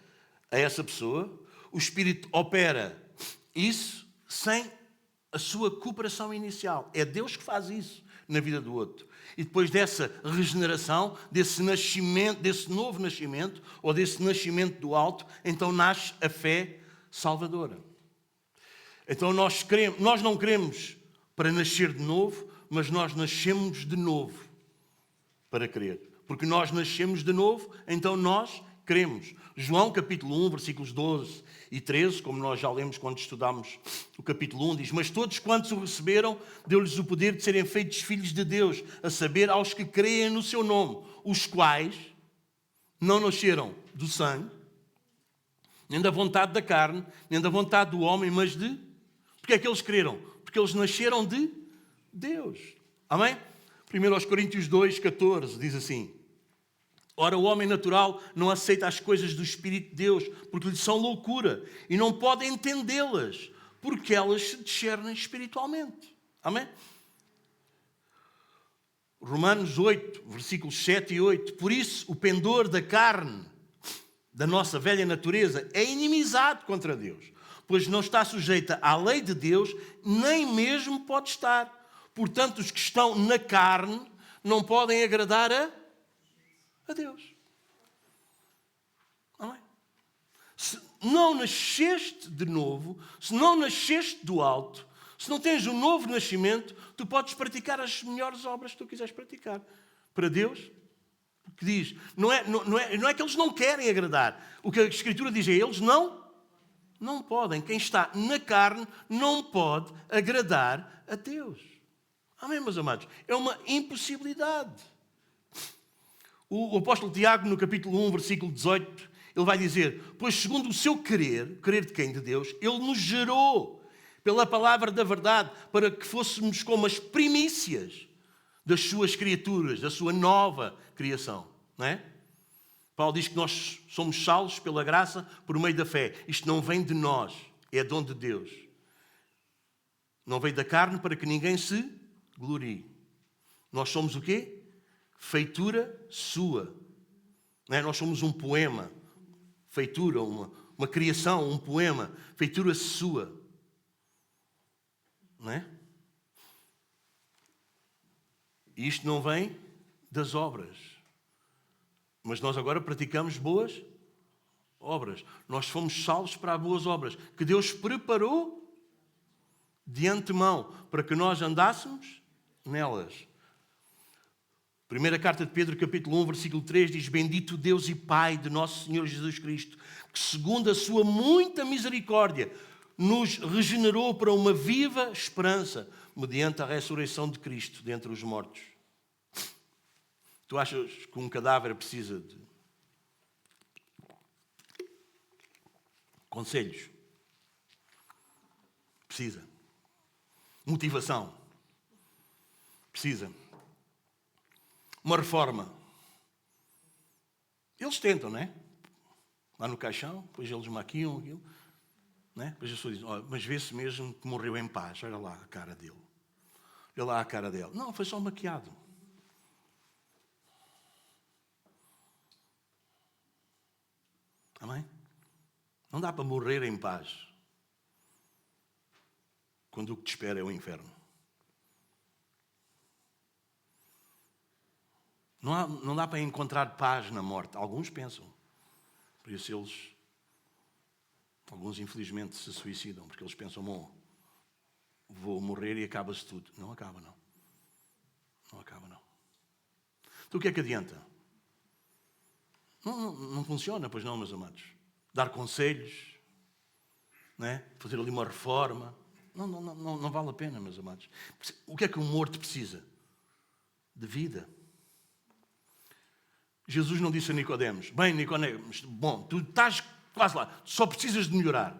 a essa pessoa. O Espírito opera isso sem a sua cooperação inicial. É Deus que faz isso na vida do outro. E depois dessa regeneração, desse nascimento, desse novo nascimento, ou desse nascimento do alto, então nasce a fé salvadora. Então nós não queremos para nascer de novo, mas nós nascemos de novo para crer. Porque nós nascemos de novo, então nós cremos. João, capítulo 1, versículos 12 e 13, como nós já lemos quando estudámos o capítulo 1, diz: mas todos quantos o receberam, deu-lhes o poder de serem feitos filhos de Deus, a saber, aos que creem no seu nome, os quais não nasceram do sangue, nem da vontade da carne, nem da vontade do homem, mas de... Porque é que eles creram? Porque eles nasceram de Deus. Amém? 1 Coríntios 2, 14, diz assim: ora, o homem natural não aceita as coisas do Espírito de Deus, porque lhe são loucura, e não pode entendê-las, porque elas se discernem espiritualmente. Amém? Romanos 8, versículos 7 e 8. Por isso, o pendor da carne, da nossa velha natureza, é inimizade contra Deus, pois não está sujeita à lei de Deus, nem mesmo pode estar. Portanto, os que estão na carne não podem agradar a Deus. Amém? Se não nasceste de novo, se não nasceste do alto, se não tens um novo nascimento, tu podes praticar as melhores obras que tu quiseres praticar. Para Deus, porque diz, não é que eles não querem agradar. O que a Escritura diz é, eles não podem. Quem está na carne não pode agradar a Deus. Amém, meus amados? É uma impossibilidade. O apóstolo Tiago, no capítulo 1, versículo 18, ele vai dizer: pois segundo o seu querer, querer de quem? De Deus, ele nos gerou pela palavra da verdade, para que fôssemos como as primícias das suas criaturas, da sua nova criação. Não é? Paulo diz que nós somos salvos pela graça por meio da fé. Isto não vem de nós, é dom de Deus. Não vem da carne para que ninguém se glorie. Nós somos o quê? Feitura sua. Não é? Nós somos um poema. Feitura, uma criação, um poema. Feitura sua. Não é? E isto não vem das obras. Mas nós agora praticamos boas obras. Nós fomos salvos para boas obras que Deus preparou de antemão para que nós andássemos nelas. Primeira carta de Pedro, capítulo 1, versículo 3, diz: bendito Deus e Pai de nosso Senhor Jesus Cristo, que segundo a sua muita misericórdia nos regenerou para uma viva esperança, mediante a ressurreição de Cristo dentre os mortos. Tu achas que um cadáver precisa de conselhos? Precisa. Motivação? Precisa. Uma reforma? Eles tentam, não é? Lá no caixão, depois eles maquiam aquilo, não é? Depois as pessoas dizem: oh, mas vê-se mesmo que morreu em paz, olha lá a cara dele. Olha lá a cara dela. Não, foi só maquiado. Amém? Não dá para morrer em paz quando o que te espera é o inferno. Não dá para encontrar paz na morte. Alguns pensam. Por isso alguns infelizmente se suicidam, porque eles pensam, bom, vou morrer e acaba-se tudo. Não acaba, não. Não acaba, não. Então o que é que adianta? Não funciona, pois não, meus amados. Dar conselhos, né? Fazer ali uma reforma. Não vale a pena, meus amados. O que é que um morto precisa? De vida. Jesus não disse a Nicodemos, bem, Nicodemos, bom, tu estás quase lá, só precisas de melhorar.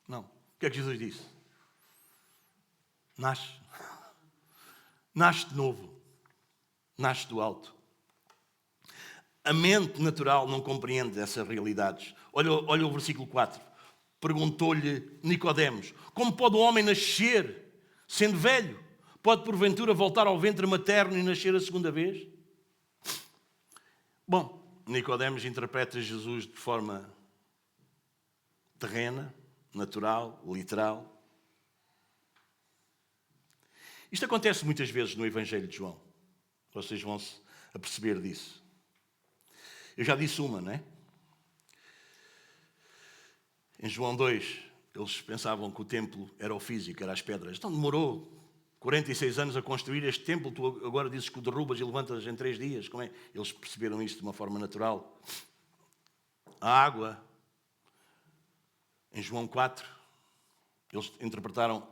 Não. O que é que Jesus disse? Nasce. Nasce de novo. Nasce do alto. A mente natural não compreende essas realidades. Olha o versículo 4. Perguntou-lhe Nicodemos, como pode o homem nascer sendo velho? Pode porventura voltar ao ventre materno e nascer a segunda vez? Bom, Nicodemos interpreta Jesus de forma terrena, natural, literal. Isto acontece muitas vezes no Evangelho de João. Vocês vão-se aperceber disso. Eu já disse uma, não é? Em João 2, eles pensavam que o templo era o físico, era as pedras. Então demorou 46 anos a construir este templo, tu agora dizes que o derrubas e levantas em 3 dias. Como é? Eles perceberam isto de uma forma natural. A água, em João 4, eles interpretaram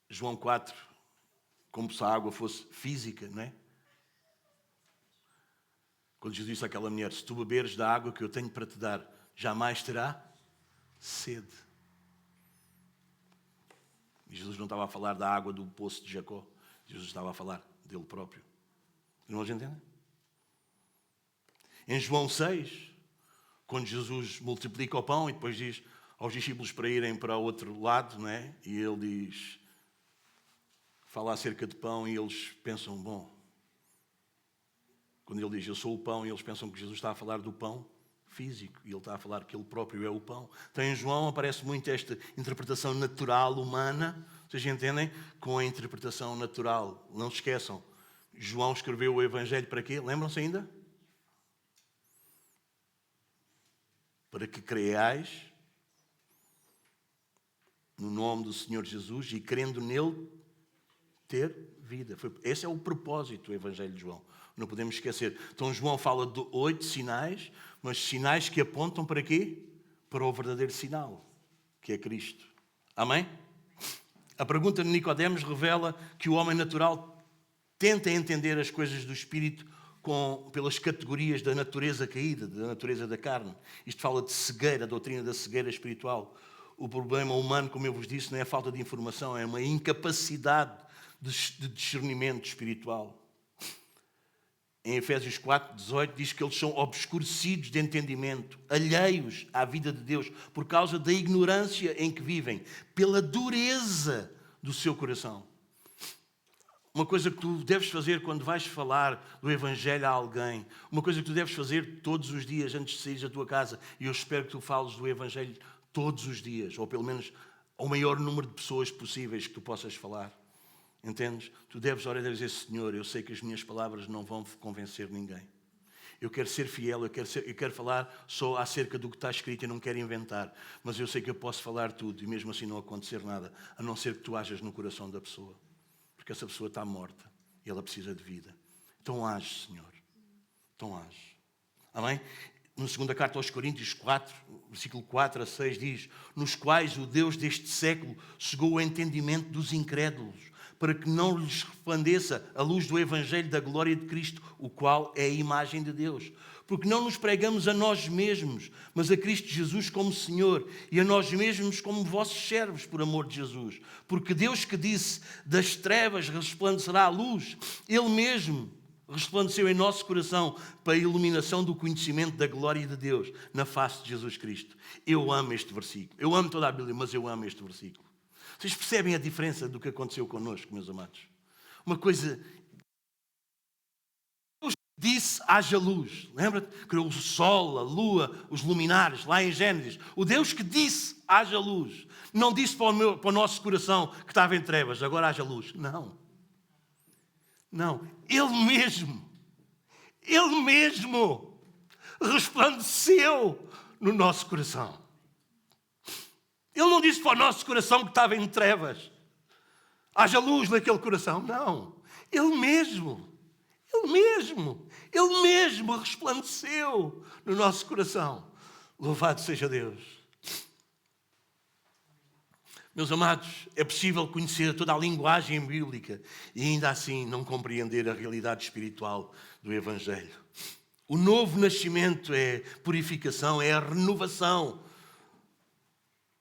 João 4 como se a água fosse física, não é? Quando Jesus disse àquela mulher, se tu beberes da água que eu tenho para te dar, jamais terá sede. E Jesus não estava a falar da água do poço de Jacó. Jesus estava a falar dele próprio. Não a entendem? Em João 6, quando Jesus multiplica o pão e depois diz aos discípulos para irem para o outro lado, não é? E ele diz, fala acerca de pão e eles pensam, bom, quando ele diz eu sou o pão, e eles pensam que Jesus está a falar do pão físico e ele está a falar que ele próprio é o pão. Então em João aparece muito esta interpretação natural, humana, vocês entendem? Com a interpretação natural. Não se esqueçam, João escreveu o Evangelho para quê? Lembram-se ainda? Para que creiais no nome do Senhor Jesus e crendo nele ter vida. Esse é o propósito do Evangelho de João. Não podemos esquecer. Então João fala de 8 sinais, mas sinais que apontam para quê? Para o verdadeiro sinal, que é Cristo. Amém? A pergunta de Nicodemos revela que o homem natural tenta entender as coisas do Espírito pelas categorias da natureza caída, da natureza da carne. Isto fala de cegueira, a doutrina da cegueira espiritual. O problema humano, como eu vos disse, não é a falta de informação, é uma incapacidade de discernimento espiritual. Em Efésios 4, 18, diz que eles são obscurecidos de entendimento, alheios à vida de Deus, por causa da ignorância em que vivem, pela dureza do seu coração. Uma coisa que tu deves fazer quando vais falar do Evangelho a alguém, uma coisa que tu deves fazer todos os dias antes de sair da tua casa, e eu espero que tu fales do Evangelho todos os dias, ou pelo menos ao maior número de pessoas possíveis que tu possas falar. Entendes? Tu deves orar e dizer, Senhor, eu sei que as minhas palavras não vão convencer ninguém. Eu quero ser fiel, eu quero falar só acerca do que está escrito e não quero inventar. Mas eu sei que eu posso falar tudo e mesmo assim não acontecer nada, a não ser que tu hajas no coração da pessoa. Porque essa pessoa está morta e ela precisa de vida. Então age, Senhor. Então age. Amém? Na segunda carta aos Coríntios 4, versículo 4 a 6 diz, nos quais o Deus deste século cegou o entendimento dos incrédulos, para que não lhes resplandeça a luz do Evangelho da glória de Cristo, o qual é a imagem de Deus. Porque não nos pregamos a nós mesmos, mas a Cristo Jesus como Senhor, e a nós mesmos como vossos servos, por amor de Jesus. Porque Deus que disse, das trevas resplandecerá a luz, Ele mesmo resplandeceu em nosso coração para a iluminação do conhecimento da glória de Deus na face de Jesus Cristo. Eu amo este versículo. Eu amo toda a Bíblia, mas eu amo este versículo. Vocês percebem a diferença do que aconteceu connosco, meus amados? Uma coisa... disse haja luz. Lembra-te? Criou o sol, a lua, os luminares, lá em Gênesis. O Deus que disse haja luz. Não disse para o nosso coração que estava em trevas, agora haja luz. Não. Não. Ele mesmo resplandeceu no nosso coração. Ele não disse para o nosso coração que estava em trevas, haja luz naquele coração. Não. Ele mesmo resplandeceu no nosso coração. Louvado seja Deus. Meus amados, é possível conhecer toda a linguagem bíblica e ainda assim não compreender a realidade espiritual do Evangelho. O novo nascimento é purificação, é a renovação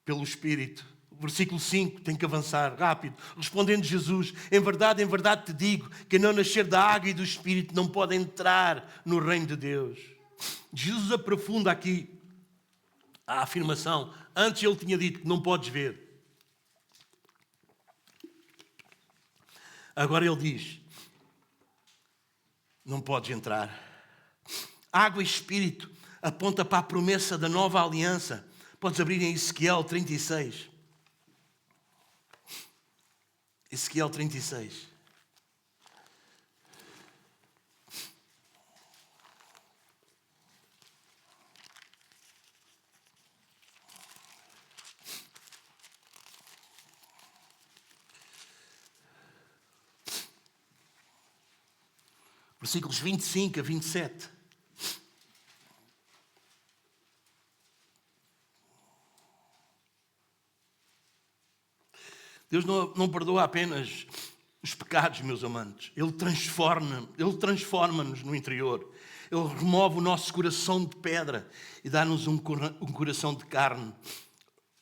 pelo Espírito. Versículo 5, tem que avançar rápido. Respondendo Jesus, em verdade te digo, quem não nascer da água e do Espírito não pode entrar no reino de Deus. Jesus aprofunda aqui a afirmação. Antes ele tinha dito que não podes ver. Agora ele diz, não podes entrar. Água e Espírito aponta para a promessa da nova aliança. Podes abrir em Ezequiel 36. Ezequiel 36. Versículos 25 a 27. Deus não perdoa apenas os pecados, meus amantes. Ele transforma-nos no interior. Ele remove o nosso coração de pedra e dá-nos um coração de carne.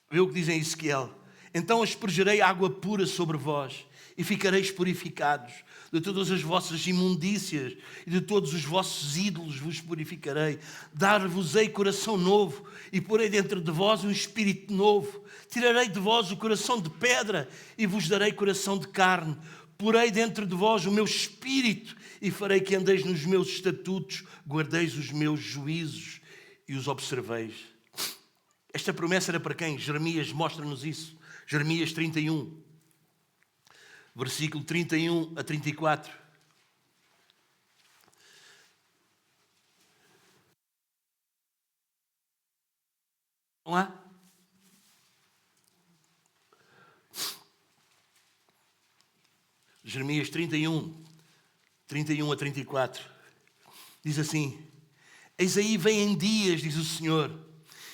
Vê o que diz em Ezequiel. Então aspergerei água pura sobre vós e ficareis purificados. De todas as vossas imundícias e de todos os vossos ídolos vos purificarei. Dar-vos-ei coração novo e porei dentro de vós um espírito novo. Tirarei de vós o coração de pedra e vos darei coração de carne. Porei dentro de vós o meu espírito e farei que andeis nos meus estatutos, guardeis os meus juízos e os observeis. Esta promessa era para quem? Jeremias mostra-nos isso. Jeremias 31, versículo 31 a 34. Vamos lá? Jeremias 31 a 34. Diz assim: eis aí vêm dias, diz o Senhor,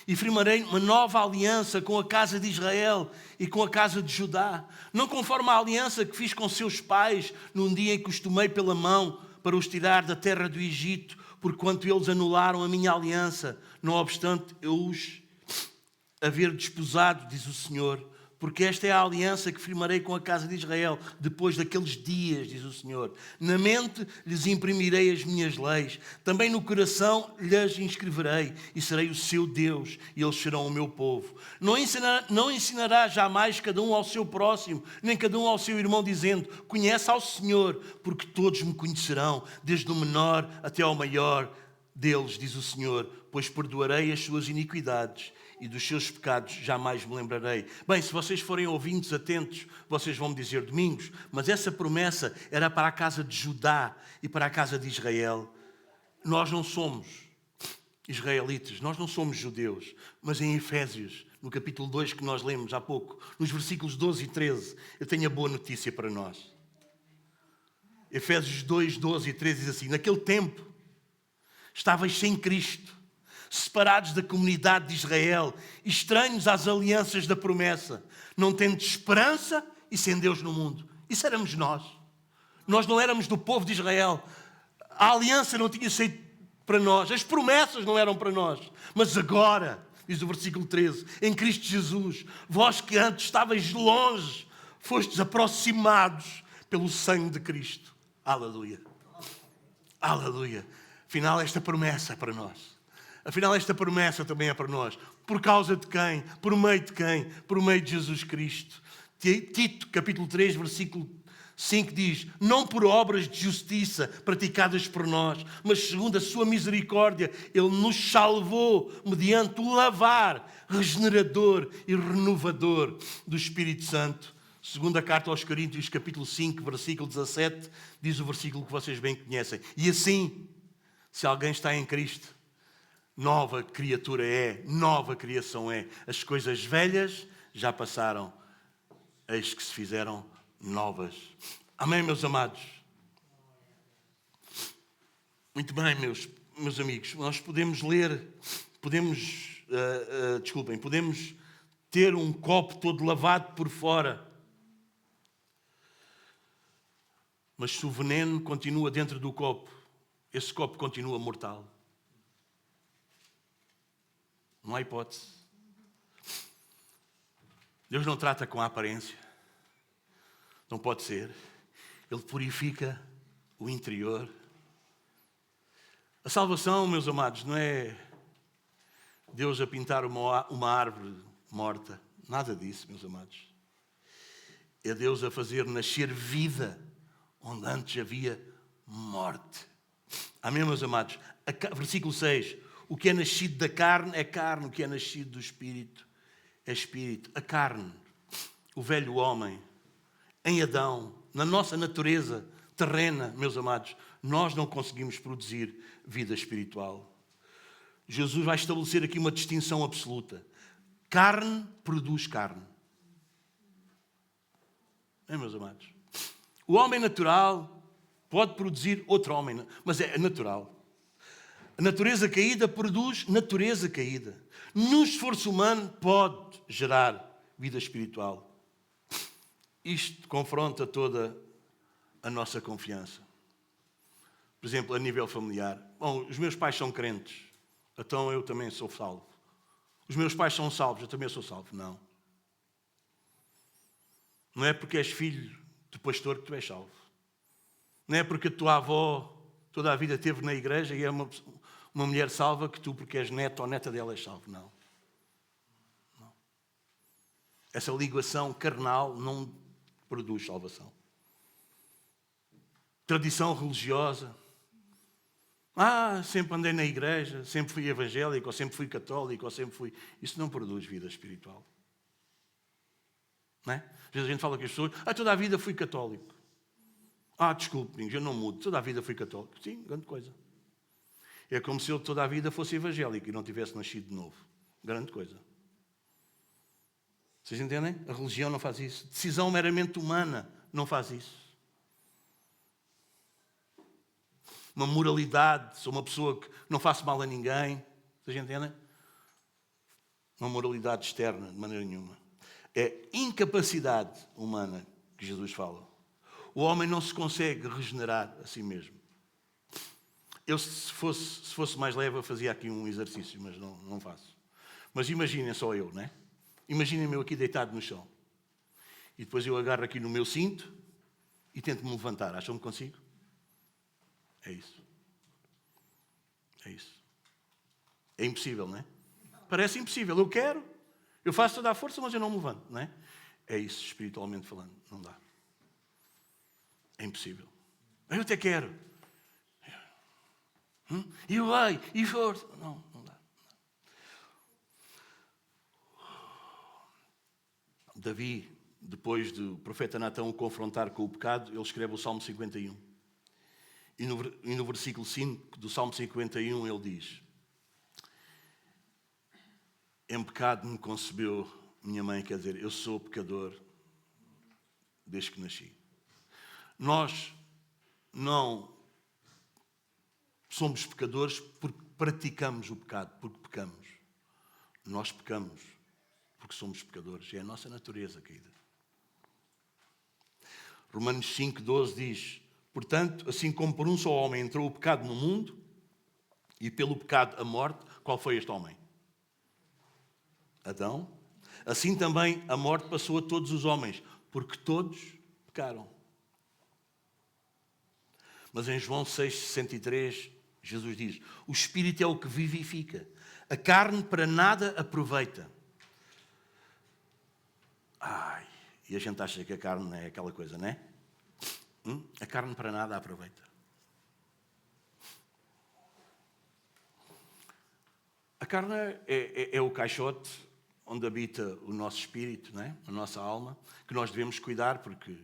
e firmarei uma nova aliança com a casa de Israel e com a casa de Judá, não conforme a aliança que fiz com seus pais num dia em que os tomei pela mão para os tirar da terra do Egito, porquanto eles anularam a minha aliança, não obstante eu os haver desposado, diz o Senhor. Porque esta é a aliança que firmarei com a casa de Israel depois daqueles dias, diz o Senhor. Na mente lhes imprimirei as minhas leis, também no coração lhes inscreverei e serei o seu Deus e eles serão o meu povo. Não ensinará jamais cada um ao seu próximo, nem cada um ao seu irmão, dizendo: conhece ao Senhor, porque todos me conhecerão, desde o menor até ao maior deles, diz o Senhor, pois perdoarei as suas iniquidades e dos seus pecados jamais me lembrarei. Bem, se vocês forem ouvintes atentos, vocês vão me dizer: Domingos, mas essa promessa era para a casa de Judá e para a casa de Israel. Nós não somos israelitas, nós não somos judeus, mas em Efésios, no capítulo 2 que nós lemos há pouco, nos versículos 12 e 13, eu tenho a boa notícia para nós. Efésios 2, 12 e 13 diz assim: naquele tempo estavais sem Cristo, separados da comunidade de Israel, estranhos às alianças da promessa, não tendo esperança e sem Deus no mundo. Isso éramos nós. Nós não éramos do povo de Israel. A aliança não tinha sido para nós. As promessas não eram para nós. Mas agora, diz o versículo 13, em Cristo Jesus, vós que antes estavais longe, fostes aproximados pelo sangue de Cristo. Aleluia. Aleluia. Afinal, esta promessa é para nós. Afinal, esta promessa também é para nós. Por causa de quem? Por meio de quem? Por meio de Jesus Cristo. Tito, capítulo 3, versículo 5 diz: não por obras de justiça praticadas por nós, mas segundo a sua misericórdia, Ele nos salvou mediante o lavar regenerador e renovador do Espírito Santo. Segunda carta aos Coríntios, capítulo 5, versículo 17, diz o versículo que vocês bem conhecem. E assim, se alguém está em Cristo, nova criatura é, nova criação é. As coisas velhas já passaram, eis que se fizeram novas. Amém, meus amados? Muito bem, meus amigos. Nós podemos ler, podemos ter um copo todo lavado por fora, mas se o veneno continua dentro do copo, esse copo continua mortal. Não há hipótese. Deus não trata com a aparência. Não pode ser. Ele purifica o interior. A salvação, meus amados, não é Deus a pintar uma árvore morta. Nada disso, meus amados. É Deus a fazer nascer vida onde antes havia morte. Amém, meus amados? Versículo 6. O que é nascido da carne é carne, o que é nascido do Espírito é Espírito. A carne, o velho homem, em Adão, na nossa natureza terrena, meus amados, nós não conseguimos produzir vida espiritual. Jesus vai estabelecer aqui uma distinção absoluta. Carne produz carne. Meus amados? O homem natural pode produzir outro homem, mas é natural. A natureza caída produz natureza caída. No esforço humano pode gerar vida espiritual. Isto confronta toda a nossa confiança. Por exemplo, a nível familiar. Bom, os meus pais são crentes, então eu também sou salvo. Os meus pais são salvos, eu também sou salvo. Não. Não é porque és filho de pastor que tu és salvo. Não é porque a tua avó toda a vida esteve na igreja e é uma mulher salva que tu, porque és neto ou neta dela, és salvo. Não. Não. Essa ligação carnal não produz salvação. Tradição religiosa. Sempre andei na igreja, sempre fui evangélico, ou sempre fui católico, ou sempre fui... Isso não produz vida espiritual. Não é? Às vezes a gente fala com as pessoas, toda a vida fui católico. Desculpe, eu não mudo, toda a vida fui católico. Sim, grande coisa. É como se eu toda a vida fosse evangélico e não tivesse nascido de novo. Grande coisa. Vocês entendem? A religião não faz isso. Decisão meramente humana não faz isso. Uma moralidade, sou uma pessoa que não faço mal a ninguém. Vocês entendem? Uma moralidade externa, de maneira nenhuma. É incapacidade humana que Jesus fala. O homem não se consegue regenerar a si mesmo. Eu, se fosse mais leve, eu fazia aqui um exercício, mas não faço. Mas imaginem só eu, não é? Imaginem-me eu aqui deitado no chão. E depois eu agarro aqui no meu cinto e tento-me levantar. Acham que consigo? É isso. É isso. É impossível, não é? Parece impossível. Eu quero, eu faço toda a força, mas eu não me levanto, não é? É isso, espiritualmente falando. Não dá. É impossível. Eu até quero. E vai, e força. Não dá. Davi, depois do profeta Natão o confrontar com o pecado, ele escreve o Salmo 51. E no versículo 5 do Salmo 51 ele diz: em pecado me concebeu minha mãe, quer dizer, eu sou pecador desde que nasci. Nós não somos pecadores porque praticamos o pecado, porque pecamos. Nós pecamos porque somos pecadores. É a nossa natureza caída. Romanos 5,12 diz: portanto, assim como por um só homem entrou o pecado no mundo, e pelo pecado a morte, qual foi este homem? Adão. Assim também a morte passou a todos os homens, porque todos pecaram. Mas em João 6,63, Jesus diz: o Espírito é o que vivifica, a carne para nada aproveita. E a gente acha que a carne é aquela coisa, não é? A carne para nada aproveita. A carne é o caixote onde habita o nosso espírito, não é? A nossa alma, que nós devemos cuidar porque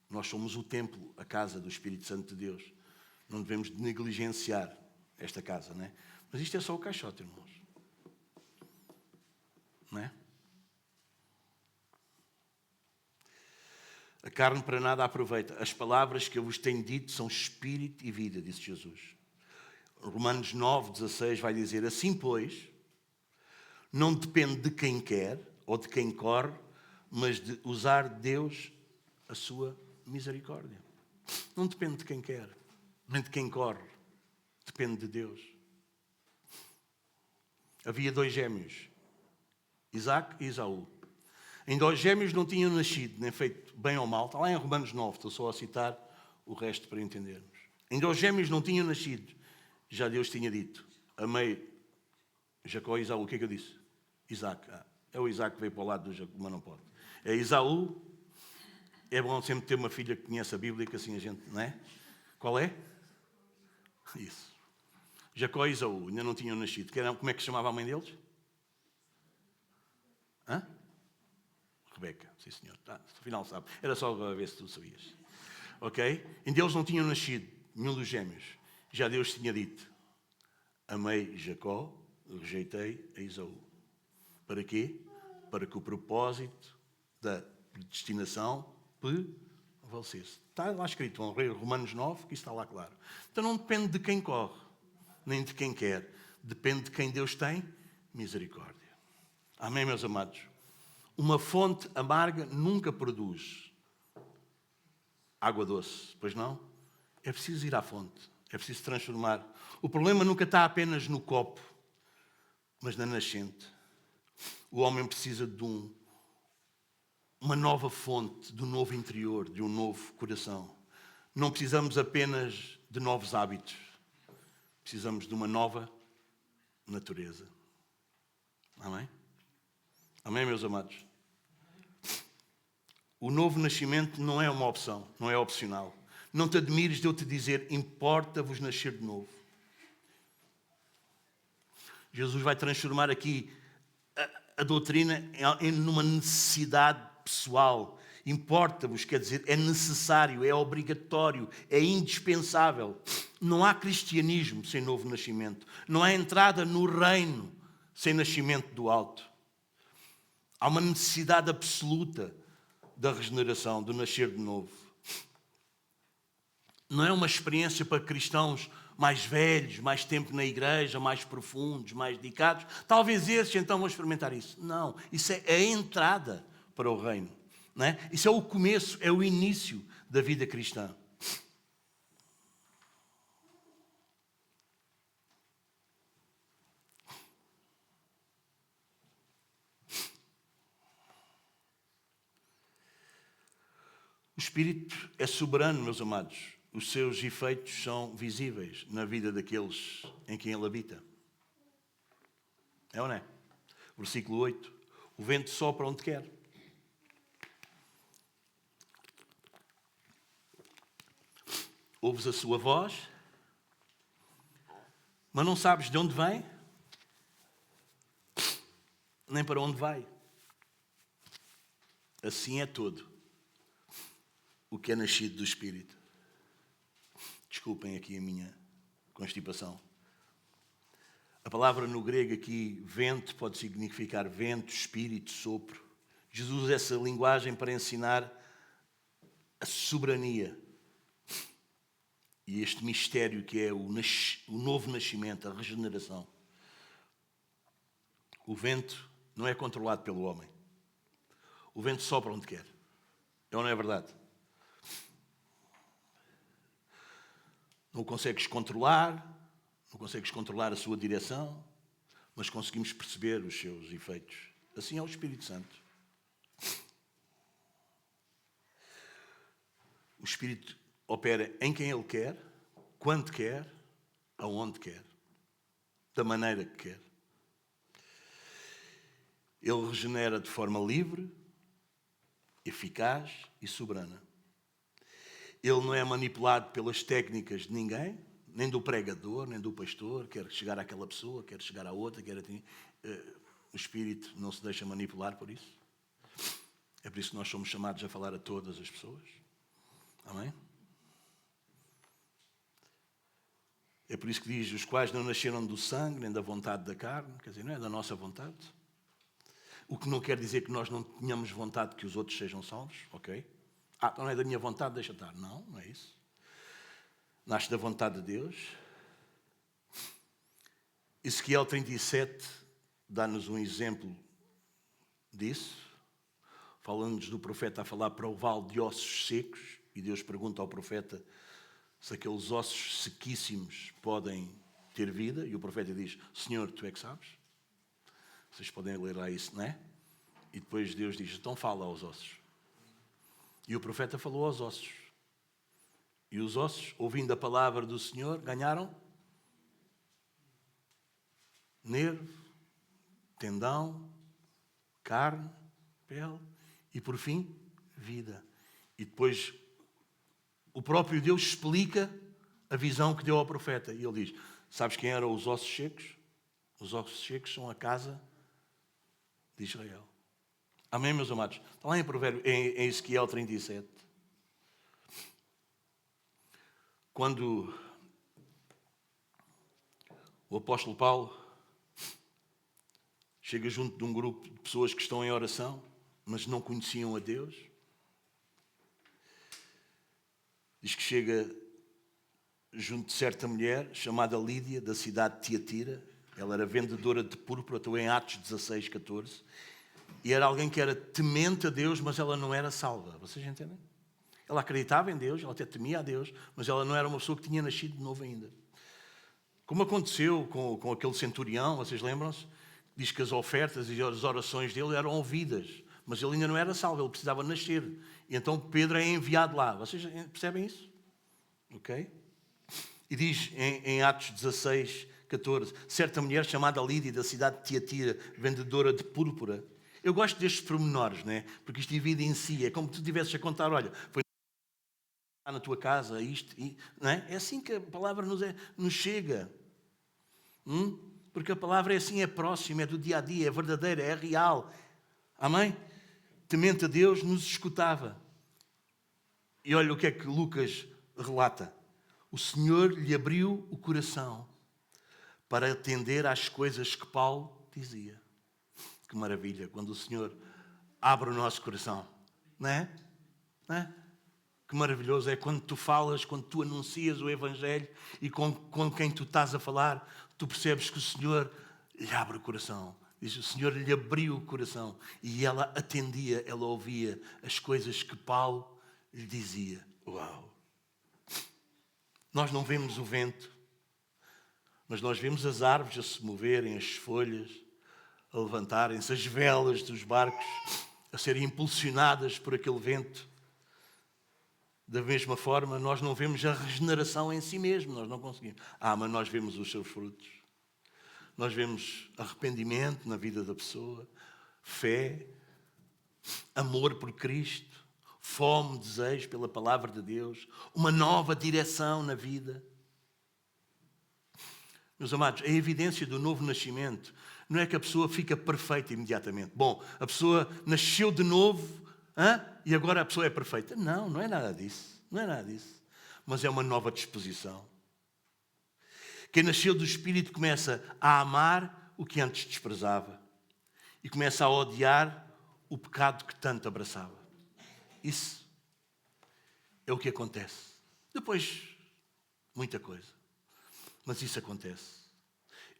nós somos o templo, a casa do Espírito Santo de Deus. Não devemos negligenciar esta casa, não é? Mas isto é só o caixote, irmãos. Não é? A carne para nada aproveita. As palavras que eu vos tenho dito são espírito e vida, disse Jesus. Romanos 9:16 vai dizer: assim, pois, não depende de quem quer ou de quem corre, mas de usar Deus a sua misericórdia. Não depende de quem quer, nem de quem corre. Depende de Deus. Havia 2 gêmeos, Isaac e Esaú. Ainda os gêmeos não tinham nascido, nem feito bem ou mal. Está lá em Romanos 9, estou só a citar o resto para entendermos. Ainda os gêmeos não tinham nascido. Já Deus tinha dito: amei Jacó e Esaú. O que é que eu disse? Isaac. É o Isaac que veio para o lado do Jacó, mas não pode. É Esaú. É bom sempre ter uma filha que conhece a Bíblia, que assim a gente, não é? Qual é? Isso. Jacó e Esaú ainda não tinham nascido. Como é que se chamava a mãe deles? Hã? Rebeca. Sim, senhor. Afinal sabe. Era só a ver se tu sabias. Ok? Ainda eles não tinham nascido, nenhum dos gêmeos. Já Deus tinha dito: amei Jacó, rejeitei a Esaú. Para quê? Para que o propósito da predestinação prevalecesse. Está lá escrito, Romanos 9, que está lá claro. Então não depende de quem corre, nem de quem quer. Depende de quem Deus tem misericórdia. Amém, meus amados? Uma fonte amarga nunca produz água doce, pois não? É preciso ir à fonte, é preciso transformar. O problema nunca está apenas no copo, mas na nascente. O homem precisa de uma nova fonte, de um novo interior, de um novo coração. Não precisamos apenas de novos hábitos. Precisamos de uma nova natureza. Amém? Amém, meus amados? O novo nascimento não é uma opção, não é opcional. Não te admires de eu te dizer: importa-vos nascer de novo. Jesus vai transformar aqui a doutrina numa necessidade pessoal. Importa-vos, quer dizer, é necessário, é obrigatório, é indispensável. Não há cristianismo sem novo nascimento. Não há entrada no reino sem nascimento do alto. Há uma necessidade absoluta da regeneração, do nascer de novo. Não é uma experiência para cristãos mais velhos, mais tempo na igreja, mais profundos, mais dedicados. Talvez esses então vão experimentar isso. Não, isso é a entrada para o reino. Não é? Isso é o começo, é o início da vida cristã. O Espírito é soberano, meus amados. Os seus efeitos são visíveis na vida daqueles em quem ele habita. É ou não é? Versículo 8. O vento sopra onde quer. Ouves a sua voz, mas não sabes de onde vem, nem para onde vai. Assim é todo o que é nascido do Espírito. Desculpem aqui a minha constipação. A palavra no grego aqui, vento, pode significar vento, espírito, sopro. Jesus usa essa linguagem para ensinar a soberania e este mistério que é o novo nascimento, a regeneração. O vento não é controlado pelo homem. O vento sopra onde quer. É ou não é verdade? Não consegues controlar, não consegues controlar a sua direção, mas conseguimos perceber os seus efeitos. Assim é o Espírito Santo. O Espírito opera em quem Ele quer, quando quer, aonde quer, da maneira que quer. Ele regenera de forma livre, eficaz e soberana. Ele não é manipulado pelas técnicas de ninguém, nem do pregador, nem do pastor, quer chegar àquela pessoa, quer chegar à outra, o Espírito não se deixa manipular por isso. É por isso que nós somos chamados a falar a todas as pessoas. Amém? É por isso que diz, os quais não nasceram do sangue, nem da vontade da carne, quer dizer, não é da nossa vontade. O que não quer dizer que nós não tenhamos vontade que os outros sejam salvos, ok? Então não é da minha vontade, deixa estar. Não, não é isso. Nasce da vontade de Deus. Ezequiel 37 dá-nos um exemplo disso, falando-nos do profeta a falar para o vale de ossos secos, e Deus pergunta ao profeta se aqueles ossos sequíssimos podem ter vida, e o profeta diz, Senhor, tu é que sabes? Vocês podem ler lá isso, não é? E depois Deus diz, então fala aos ossos. E o profeta falou aos ossos. E os ossos, ouvindo a palavra do Senhor, ganharam nervo, tendão, carne, pele e, por fim, vida. E depois o próprio Deus explica a visão que deu ao profeta. E ele diz, sabes quem eram os ossos secos? Os ossos secos são a casa de Israel. Amém, meus amados? Está lá em Ezequiel 37. Quando o apóstolo Paulo chega junto de um grupo de pessoas que estão em oração, mas não conheciam a Deus, diz que chega junto de certa mulher chamada Lídia, da cidade de Tiatira. Ela era vendedora de púrpura, estou em Atos 16, 14. E era alguém que era temente a Deus, mas ela não era salva. Vocês entendem? Ela acreditava em Deus, ela até temia a Deus, mas ela não era uma pessoa que tinha nascido de novo ainda. Como aconteceu com aquele centurião, vocês lembram-se? Diz que as ofertas e as orações dele eram ouvidas, mas ele ainda não era salvo, ele precisava nascer. E então Pedro é enviado lá. Vocês percebem isso? Ok? E diz em Atos 16, 14, certa mulher chamada Lídia, da cidade de Tiatira, vendedora de púrpura. Eu gosto destes pormenores, né? Porque isto divide em si. É como se tu estivesses a contar, olha, foi na tua casa, isto, não é? É assim que a palavra nos chega. Porque a palavra é assim, é próxima, é do dia a dia, é verdadeira, é real. Amém? Temente a Deus, nos escutava. E olha o que é que Lucas relata. O Senhor lhe abriu o coração para atender às coisas que Paulo dizia. Que maravilha, quando o Senhor abre o nosso coração. Não é? Não é? Que maravilhoso é quando tu falas, quando tu anuncias o Evangelho e com quem tu estás a falar, tu percebes que o Senhor lhe abre o coração. Diz, o Senhor lhe abriu o coração e ela atendia, ela ouvia as coisas que Paulo lhe dizia. Uau! Nós não vemos o vento, mas nós vemos as árvores a se moverem, as folhas a levantarem-se, as velas dos barcos a serem impulsionadas por aquele vento. Da mesma forma, nós não vemos a regeneração em si mesmo, nós não conseguimos. Mas nós vemos os seus frutos. Nós vemos arrependimento na vida da pessoa, fé, amor por Cristo, fome, desejo pela palavra de Deus, uma nova direção na vida. Meus amados, a evidência do novo nascimento não é que a pessoa fica perfeita imediatamente. Bom, a pessoa nasceu de novo, e agora a pessoa é perfeita. Não, não é nada disso. Não é nada disso. Mas é uma nova disposição. Quem nasceu do Espírito começa a amar o que antes desprezava. E começa a odiar o pecado que tanto abraçava. Isso é o que acontece. Depois, muita coisa. Mas isso acontece.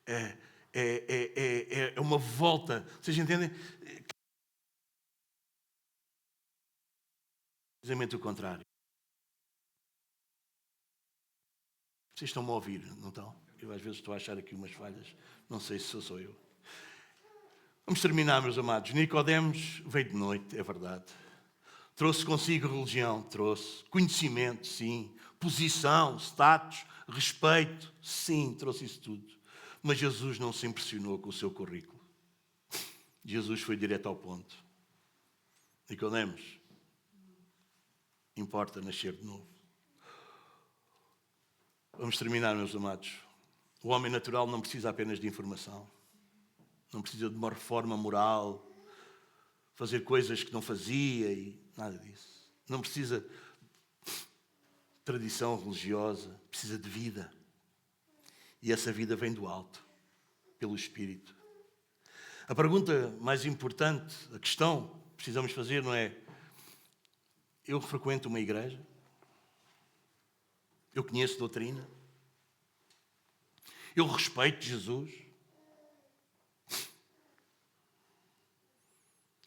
É uma volta. Vocês entendem? Precisamente o contrário. Vocês estão-me a ouvir, não estão? Eu às vezes estou a achar aqui umas falhas. Não sei se sou eu. Vamos terminar, meus amados. Nicodemos veio de noite, é verdade. Trouxe consigo religião, trouxe. Conhecimento, sim. Posição, status, respeito, sim, trouxe isso tudo. Mas Jesus não se impressionou com o seu currículo. Jesus foi direto ao ponto. Nicodemos, importa nascer de novo. Vamos terminar, meus amados. O homem natural não precisa apenas de informação. Não precisa de uma reforma moral, fazer coisas que não fazia e nada disso. Não precisa de tradição religiosa, precisa de vida. E essa vida vem do alto, pelo Espírito. A pergunta mais importante, a questão que precisamos fazer não é: eu frequento uma igreja? Eu conheço doutrina? Eu respeito Jesus?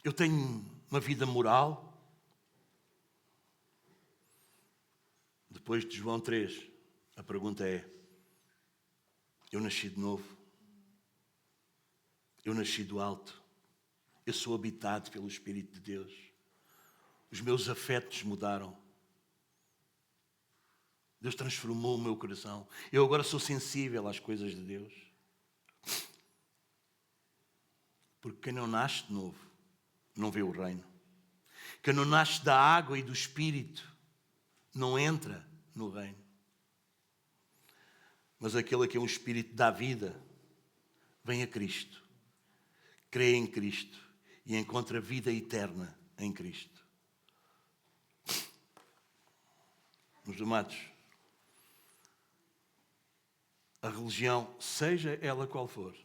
Eu tenho uma vida moral? Depois de João 3, a pergunta é: eu nasci de novo? Eu nasci do alto? Eu sou habitado pelo Espírito de Deus? Os meus afetos mudaram? Deus transformou o meu coração? Eu agora sou sensível às coisas de Deus? Porque quem não nasce de novo não vê o reino. Quem não nasce da água e do Espírito não entra no reino. Mas aquele que é um Espírito da vida vem a Cristo, crê em Cristo e encontra vida eterna em Cristo. Meus amados, a religião, seja ela qual for,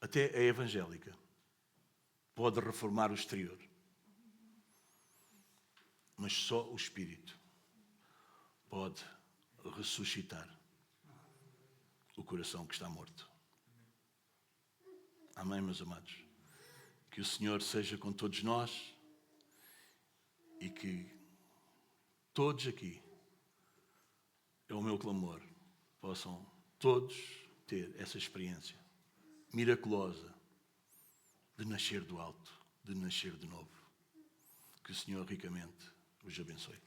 até a evangélica, pode reformar o exterior. Mas só o Espírito pode ressuscitar o coração que está morto. Amém, meus amados? Que o Senhor seja com todos nós e que todos aqui, é o meu clamor, possam todos ter essa experiência miraculosa de nascer do alto, de nascer de novo. Que o Senhor ricamente os abençoe.